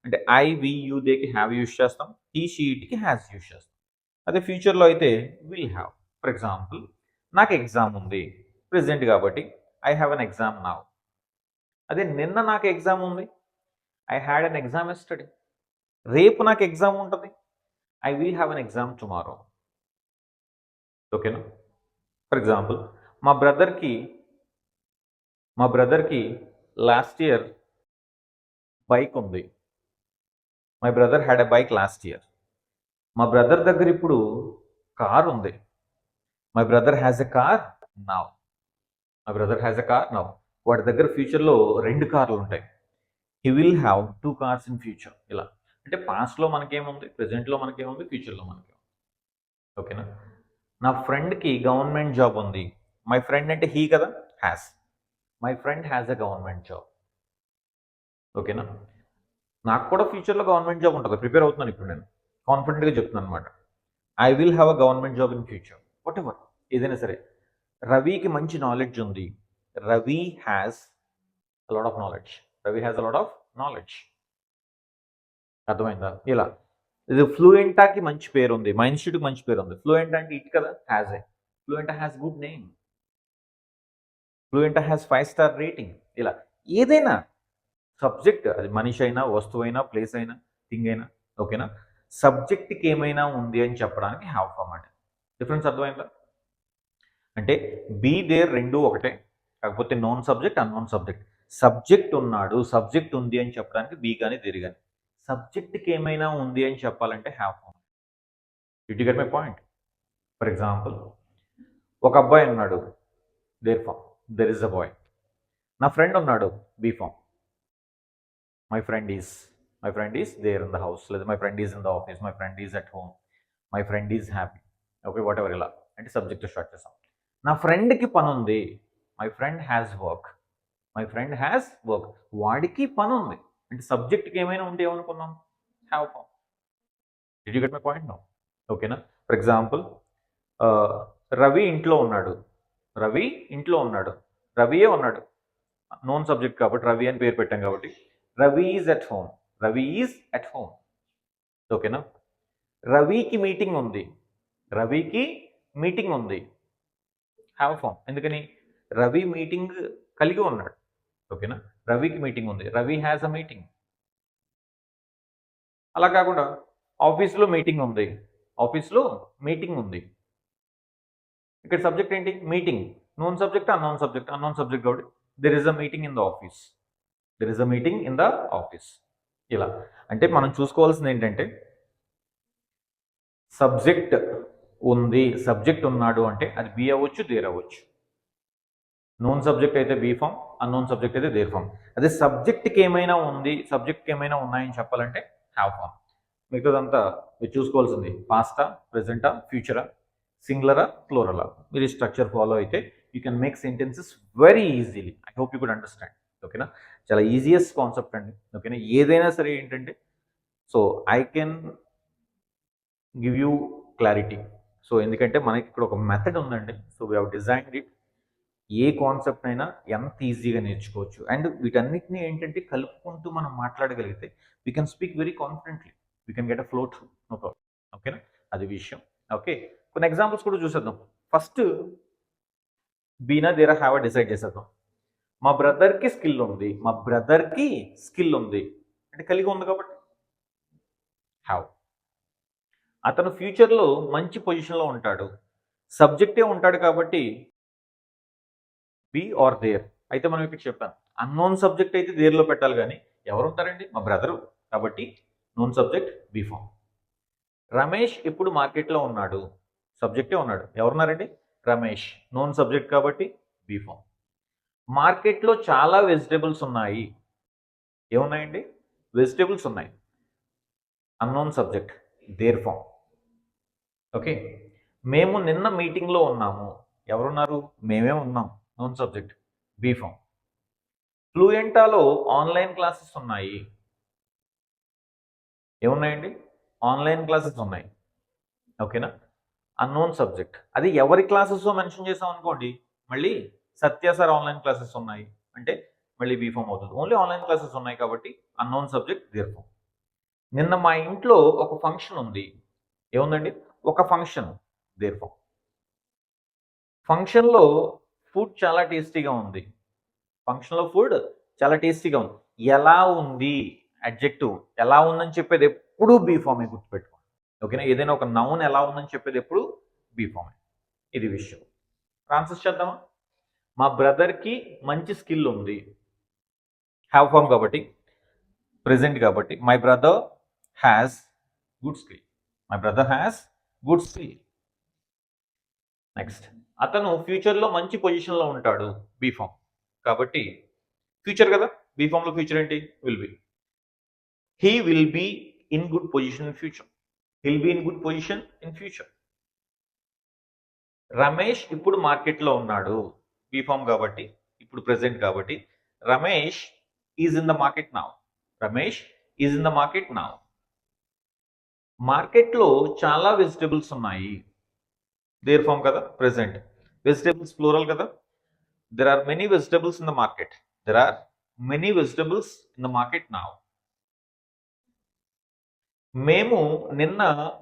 అంటే ఐ, వి, యూ, దేకి హ్యావ్ యూస్ చేస్తాం, ఈ షీట్కి హ్యాస్ యూస్ చేస్తాం. అదే ఫ్యూచర్లో అయితే విల్ హ్యావ్. ఫర్ ఎగ్జాంపుల్ నాకు ఎగ్జామ్ ఉంది, ప్రెజెంట్ కాబట్టి I have an exam now. అదే నిన్న నాకు ఎగ్జామ్ ఉంది, I had an exam yesterday. రేపు నాకు ఎగ్జామ్ ఉంటుంది, I will have an exam tomorrow. ఓకేనా. ఫర్ ఎగ్జాంపుల్ మా బ్రదర్కి లాస్ట్ ఇయర్ బైక్ ఉంది, my brother had a bike last year. మా బ్రదర్ దగ్గర ఇప్పుడు కార్ ఉంది, my brother has a car now. My brother has a car now. వాడి దగ్గర ఫ్యూచర్లో 2 కార్లు ఉంటాయి, he will have 2 cars in future. ఇలా. అంటే పాస్ట్లో మనకేముంది, ప్రెజెంట్లో మనకేముంది, ఫ్యూచర్లో మనకేముంది. ఓకేనా. నా ఫ్రెండ్కి గవర్నమెంట్ జాబ్ ఉంది, మై ఫ్రెండ్ అంటే హీ కదా, has. My friend has a government job. ఓకేనా. నాకు కూడా ఫ్యూచర్లో గవర్నమెంట్ జాబ్ ఉంటుంది, ప్రిపేర్ అవుతున్నాను ఇప్పుడు, నేను కాన్ఫిడెంట్గా చెప్తున్నాను అనమాట. I will have a government job in future. What ever, ఏదైనా సరే. రవికి మంచి నాలెడ్జ్ ఉంది, Ravi has a lot of knowledge. Ravi has a lot of knowledge. అర్థమైందా? ఇలా. ఇది ఫ్లూయెంటాకి మంచి పేరు ఉంది, మా ఇన్స్టిట్యూట్కి మంచి పేరు ఉంది. ఫ్లూయెంట్ అంటే ఇట్ కదా, has a. Fluent has good name, fluent has 5 star rating. ఇలా ఏదైనా సబ్జెక్ట్, అది మనిషి అయినా, వస్తువు అయినా, ప్లేస్ అయినా, థింగ్ అయినా. ఓకేనా. సబ్జెక్ట్కి ఏమైనా ఉంది అని చెప్పడానికి హ్యావ్ ఫామ్ అంటే. డిఫరెన్స్ అర్థమైందా? అంటే బీ దేర్ రెండు ఒకటే, కాకపోతే known subject, unknown subject. Subject ఉన్నాడు, సబ్జెక్ట్ ఉంది అని చెప్పడానికి బీ కానీ దేర్ కానీ. సబ్జెక్ట్కి ఏమైనా ఉంది అని చెప్పాలంటే have form. Did you get my point? For example ఒక అబ్బాయి ఉన్నాడు, there form, there is a boy. నా ఫ్రెండ్ ఉన్నాడు, be form. My friend is there in the house, లేదా my friend is in the office, my friend is at home, my friend is happy. Okay, whatever. ఇలా అంటే సబ్జెక్ట్ స్టార్ట్ చేస్తాం. నా ఫ్రెండ్కి పని ఉంది, my friend has work, my friend has work. వాడికి పని ఉంది అంటే సబ్జెక్ట్కి ఏమైనా ఉంటే ఏమనుకున్నాం, have form. Did you get my point no? ఓకేనా. ఫర్ ఎగ్జాంపుల్ రవి ఇంట్లో ఉన్నాడు, రవియే ఉన్నాడు, నోన్ సబ్జెక్ట్ కాబట్టి రవి అని పేరు పెట్టాం కాబట్టి రవి ఈజ్ అట్ హోమ్. ఓకేనా. రవికి మీటింగ్ ఉంది, హ్యావ్ ఫామ్. ఎందుకని? రవి మీటింగ్ కలిగి ఉన్నాడు. ఓకేనా. రవికి మీటింగ్ ఉంది, రవి హ్యాస్ అ మీటింగ్. అలా కాకుండా ఆఫీస్లో మీటింగ్ ఉంది, ఇక్కడ సబ్జెక్ట్ ఏంటి? Meeting. Known subject, unknown subject కాబట్టి there is a meeting in the office. ఇలా. అంటే మనం చూసుకోవాల్సింది ఏంటంటే సబ్జెక్ట్ ఉంది, సబ్జెక్ట్ ఉన్నాడు అంటే అది బి అవ్వచ్చు, దేర్ అవ్వచ్చు. నోన్ సబ్జెక్ట్ అయితే బీ ఫామ్, అన్నోన్ సబ్జెక్ట్ అయితే దేర్ ఫామ్. అదే సబ్జెక్ట్కి ఏమైనా ఉంది, సబ్జెక్ట్కి ఏమైనా ఉన్నాయని చెప్పాలంటే హ్యావ్ ఫామ్. మిగతాదంతా మీరు చూసుకోవాల్సింది పాస్టా, ప్రెజెంటా, ఫ్యూచరా, సింగులరా, ప్లూరలా. మీరు ఈ స్ట్రక్చర్ ఫాలో అయితే you can make sentences very easily. I hope you could understand. ఓకేనా, చాలా ఈజియెస్ట్ కాన్సెప్ట్ అండి. ఓకేనా, ఏదైనా సరే ఏంటంటే so I can give you clarity. So ఎందుకంటే మనకి ఇక్కడ ఒక మెథడ్ ఉందండి. So we have designed it. ఏ కాన్సెప్ట్ అయినా ఎంత ఈజీగా నేర్చుకోవచ్చు. అండ్ వీటన్నిటిని ఏంటంటే కలుపుకుంటూ మనం మాట్లాడగలిగితే we can speak very confidently, we can get a flow through, no problem. ఓకేనా, అది విషయం. ఓకే, కొన్ని ఎగ్జాంపుల్స్ కూడా చూసేద్దాం. ఫస్ట్ బీనా దేరా హ్యావ్ డిసైడ్ చేసేద్దాం. మా బ్రదర్కి స్కిల్ ఉంది, మా బ్రదర్కి స్కిల్ ఉంది అంటే కలిగి ఉంది కాబట్టి హ్యావ్. అతను ఫ్యూచర్లో మంచి పొజిషన్లో ఉంటాడు, సబ్జెక్టే ఉంటాడు కాబట్టి బి ఆర్ దేర్. అయితే మనం ఇక్కడ చెప్పాను అన్నోన్ సబ్జెక్ట్ అయితే దేర్లో పెట్టాలి, కానీ ఎవరు ఉంటారండి, మా బ్రదరు కాబట్టి known subject be form. Ramesh ఇప్పుడు మార్కెట్లో ఉన్నాడు, సబ్జెక్టే ఉన్నాడు, ఎవరున్నారండి, రమేష్, నోన్ సబ్జెక్ట్ కాబట్టి బి ఫామ్. మార్కెట్లో చాలా వెజిటేబుల్స్ ఉన్నాయి, ఏమున్నాయండి, వెజిటేబుల్స్ ఉన్నాయి, unknown subject there form. Okay, మేము నిన్న మీటింగ్లో ఉన్నాము, ఎవరున్నారు, మేమే ఉన్నాం, నోన్ సబ్జెక్ట్ బి ఫామ్. ఫ్లూయెంటాలో ఆన్లైన్ క్లాసెస్ ఉన్నాయి, ఏమున్నాయండి, ఆన్లైన్ క్లాసెస్ ఉన్నాయి. ఓకేనా, అన్నోన్ సబ్జెక్ట్. అది ఎవరి క్లాసెస్ మెన్షన్ చేసాం అనుకోండి, మళ్ళీ సత్య సార్ ఆన్లైన్ క్లాసెస్ ఉన్నాయి అంటే మళ్ళీ బీ ఫామ్ అవుతుంది. ఓన్లీ ఆన్లైన్ క్లాసెస్ ఉన్నాయి కాబట్టి అన్నోన్ సబ్జెక్ట్ దేర్ ఫామ్. నిన్న మా ఇంట్లో ఒక ఫంక్షన్ ఉంది, ఏముందండి, ఒక ఫంక్షన్ దేర్ ఫామ్. ఫంక్షన్లో ఫుడ్ చాలా టేస్టీగా ఉంది, ఫంక్షన్లో ఫుడ్ చాలా టేస్టీగా ఉంది. ఎలా ఉంది, అడ్జెక్టివ్ ఎలా ఉందని చెప్పేది ఎప్పుడూ బీ ఫామే, గుర్తుపెట్టుకోండి. ఓకేనా, ఏదైనా ఒక నౌన్ ఎలా ఉందని చెప్పేది ఎప్పుడు బీ ఫామే, ఇది విషయం. ఆన్సర్స్ చేద్దామా. మా బ్రదర్కి మంచి స్కిల్ ఉంది, హ్యావ్ ఫామ్ కాబట్టి ప్రెజెంట్ కాబట్టి my brother has good skill, my brother has good skill. Next, అతను ఫ్యూచర్లో మంచి పొజిషన్లో ఉంటాడు, బీ ఫామ్ కాబట్టి ఫ్యూచర్ కదా, బీ ఫామ్లో ఫ్యూచర్ ఏంటి, will be. He will be in good position in future, will be in good position in future. Ramesh ఇప్పుడు మార్కెట్లో ఉన్నాడు, బీ ఫామ్ కాబట్టి ఇప్పుడు ప్రెసెంట్ కాబట్టి Ramesh is in the market now, Ramesh is in the market now. మార్కెట్లో చాలా వెజిటబుల్స్ ఉన్నాయి, దేర్ ఫామ్ కదా, ప్రెసెంట్. వెజిటబుల్స్ ప్లూరల్ కదా, there are many vegetables in the market, there are many vegetables in the market now. మేము నిన్న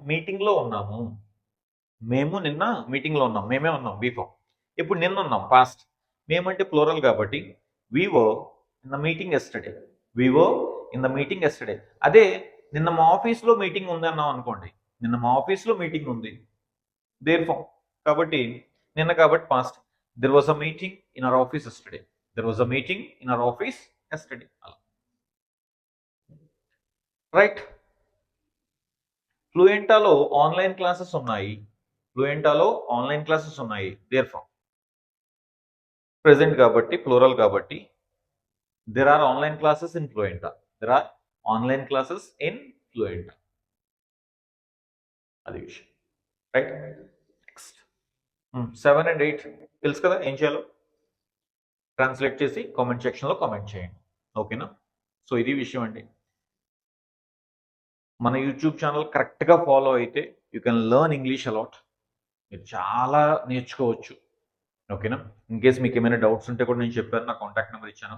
మీటింగ్లో ఉన్నాము, మేము నిన్న మీటింగ్లో ఉన్నాం, మేమే ఉన్నాం, బీ ఫామ్. ఇప్పుడు నిన్న ఉన్నాం, పాస్ట్. మేమంటే ప్లూరల్ కాబట్టి we were in the meeting yesterday, we were in the meeting yesterday. అదే నిన్న మా ఆఫీస్లో మీటింగ్ ఉంది అన్నాం అనుకోండి, నిన్న మా ఆఫీస్లో మీటింగ్ ఉంది, దేర్ ఫామ్ కాబట్టి నిన్న కాబట్టి past. There was a meeting in our office yesterday, there was a meeting in our office yesterday, అలా రైట్. ఫ్లూయెంటాలో ఆన్లైన్ క్లాసెస్ ఉన్నాయి, ఫ్లూయెంటాలో ఆన్లైన్ క్లాసెస్ ఉన్నాయి, దేర్ ఫామ్. ప్రెసెంట్ కాబట్టి ప్లూరల్ కాబట్టి there are online classes in Fluenta, there are online classes in Fluenta, అది విషయం. రైట్, నెక్స్ట్ 7 and 8 తెలుసు కదా ఏం చేయాలో, ట్రాన్స్లేట్ చేసి కామెంట్ సెక్షన్లో కామెంట్ చేయండి. ఓకేనా, సో ఇది విషయం అండి. మన యూట్యూబ్ ఛానల్ కరెక్ట్గా ఫాలో అయితే you can learn English a lot, మీరు చాలా నేర్చుకోవచ్చు. ఓకేనా, ఇన్ కేస్ మీకు ఏమైనా డౌట్స్ ఉంటే కూడా నేను చెప్పాను, నా కాంటాక్ట్ నెంబర్ ఇచ్చాను,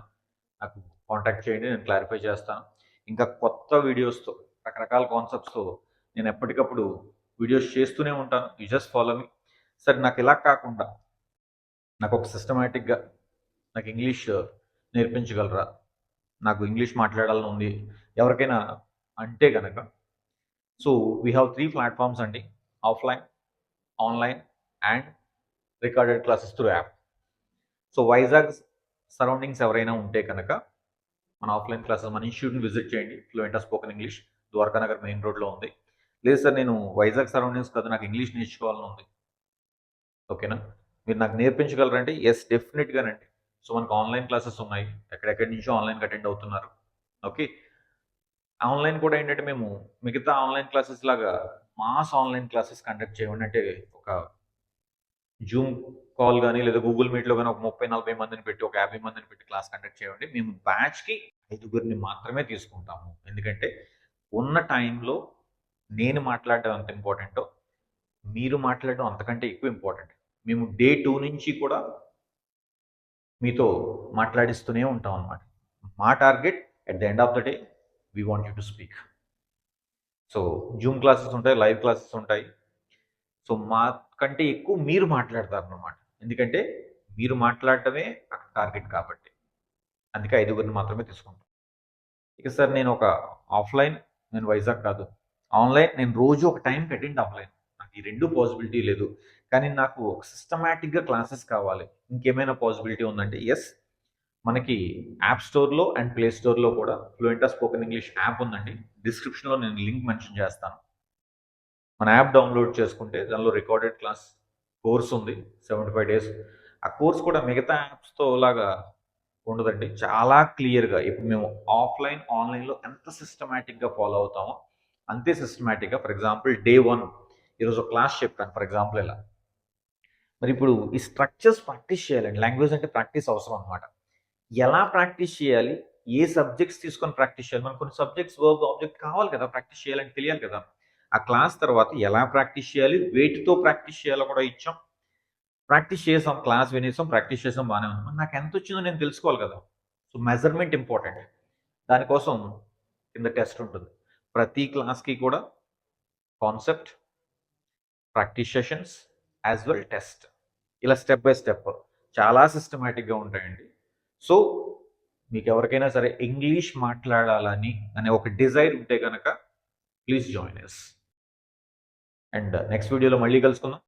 నాకు కాంటాక్ట్ చేయండి, నేను క్లారిఫై చేస్తాను. ఇంకా కొత్త వీడియోస్తో రకరకాల కాన్సెప్ట్స్తో నేను ఎప్పటికప్పుడు వీడియోస్ చేస్తూనే ఉంటాను, యూ జస్ట్ ఫాలో మీ. సరే, నాకు ఇలా కాకుండా నాకు ఒక సిస్టమేటిక్గా నాకు ఇంగ్లీష్ నేర్పించగలరా, నాకు ఇంగ్లీష్ మాట్లాడాలని ఉంది ఎవరికైనా అంటే కనుక, సో వీ హ్యావ్ 3 ప్లాట్ఫామ్స్ అండి, offline, online and recorded classes through app. So Vizag surroundings ఎవరైనా ఉంటే కనుక మన ఆఫ్లైన్ క్లాసెస్ మన ఇన్స్టిట్యూట్ని విజిట్ చేయండి. Fluenta spoken English Dwaraka Nagar main రోడ్లో ఉంది. లేదు సార్ నేను వైజాగ్ సరౌండింగ్స్ కదా, నాకు ఇంగ్లీష్ నేర్చుకోవాలని ఉంది. ఓకేనా? మీరు నాకు నేర్పించగలరంటే ఎస్ డెఫినెట్గానండి. సో మనకు ఆన్లైన్ క్లాసెస్ ఉన్నాయి, ఎక్కడెక్కడి నుంచో ఆన్లైన్కి అటెండ్ అవుతున్నారు. ఓకే, ఆన్లైన్ కూడా ఏంటంటే మేము మిగతా ఆన్లైన్ క్లాసెస్ లాగా మాస్ ఆన్లైన్ క్లాసెస్ కండక్ట్ చేయమండి. అంటే ఒక జూమ్ కాల్ కానీ లేదా గూగుల్ మీట్లో కానీ ఒక 30-40 మందిని పెట్టి ఒక 50 మందిని పెట్టి క్లాస్ కండక్ట్ చేయండి. మేము బ్యాచ్కి 5గురిని మాత్రమే తీసుకుంటాము. ఎందుకంటే ఉన్న టైంలో నేను మాట్లాడడం ఎంత ఇంపార్టెంటో మీరు మాట్లాడడం అంతకంటే ఎక్కువ ఇంపార్టెంట్. మేము డే 2 నుంచి కూడా మీతో మాట్లాడిస్తూనే ఉంటాం అన్నమాట. మా target at the end of the day we want you to speak. So Zoom classes ఉంటాయి, లైవ్ క్లాసెస్ ఉంటాయి. సో మా కంటే ఎక్కువ మీరు మాట్లాడతారన్నమాట. ఎందుకంటే మీరు మాట్లాడటమే అక్కడ టార్గెట్ కాబట్టి. అందుకే 5గురిని మాత్రమే తీసుకుంటాం. ఇక సార్ నేను ఒక ఆఫ్‌లైన్, నేను వైజాగ్ కాదు. ఆన్‌లైన్ నేను రోజు ఒక టైంకి అటెండ్ అవ్వలేను. నాకు ఈ 2 పాసిబిలిటీ లేదు. కానీ నాకు ఒక సిస్టమాటిక్‌గా క్లాసెస్ కావాలి. ఇంకేమైనా పాసిబిలిటీ ఉందంటే యెస్. మనకి యాప్ స్టోర్‌లో అండ్ ప్లే స్టోర్‌లో కూడా ఫ్లూయెంటా స్పోకెన్ ఇంగ్లీష్ యాప్ ఉందండి. డిస్క్రిప్షన్‌లో నేను లింక్ మెన్షన్ చేస్తాను. మన యాప్ డౌన్లోడ్ చేసుకుంటే దానిలో రికార్డెడ్ క్లాస్ కోర్స్ ఉంది 75 డేస్. ఆ కోర్స్ కూడా మిగతా యాప్స్‌తో లాగా ఉండదండి. చాలా క్లియర్‌గా ఇప్పుడు మేము ఆఫ్‌లైన్, ఆన్‌లైన్‌లో ఎంత సిస్టమాటిక్‌గా ఫాలో అవుతామో అంతే సిస్టమాటిక్‌గా ఫర్ ఎగ్జాంపుల్ డే 1 ఈరోజు ఒక క్లాస్ చెప్పాను ఫర్ ఎగ్జాంపుల్ ఇలా. మరి ఇప్పుడు ఈ స్ట్రక్చర్స్ ప్రాక్టీస్ చేయాలండి. లాంగ్వేజ్ అంటే ప్రాక్టీస్ అవసరం అనమాట. ఎలా ప్రాక్టీస్ చేయాలి? ఏ సబ్జెక్ట్స్ తీసుకొని ప్రాక్టీస్ చేయాలి? మనకు కొన్ని సబ్జెక్ట్స్ వర్బ్, ఆబ్జెక్ట్ కావాలి కదా! ప్రాక్టీస్ చేయాలంటే తెలియాలి కదా! ఆ క్లాస్ తర్వాత ఎలా ప్రాక్టీస్ చేయాలి? వేటితో ప్రాక్టీస్ చేయాలో కూడా ఇచ్చాం. ప్రాక్టీస్ చేసాం, క్లాస్ వినేసాం, ప్రాక్టీస్ చేసాం బానే ఉంది. మరి నాకెంతొచ్చిందో నేను తెలుసుకోవాలి కదా! So, measurement important. దానికోసం కింద టెస్ట్ ఉంటుంది. ప్రతి క్లాస్‌కి కూడా concept, practice sessions, as well test. ఇలా స్టెప్ బై స్టెప్ చాలా సిస్టమాటిక్‌గా ఉంటాయండి. సో, మీకెవరికైనా సరే ఇంగ్లీష్ మాట్లాడాలని అనే ఒక డిజైర్ ఉంటే గనక please join us. And next వీడియోలో మళ్ళీ కలుసుకుందాం.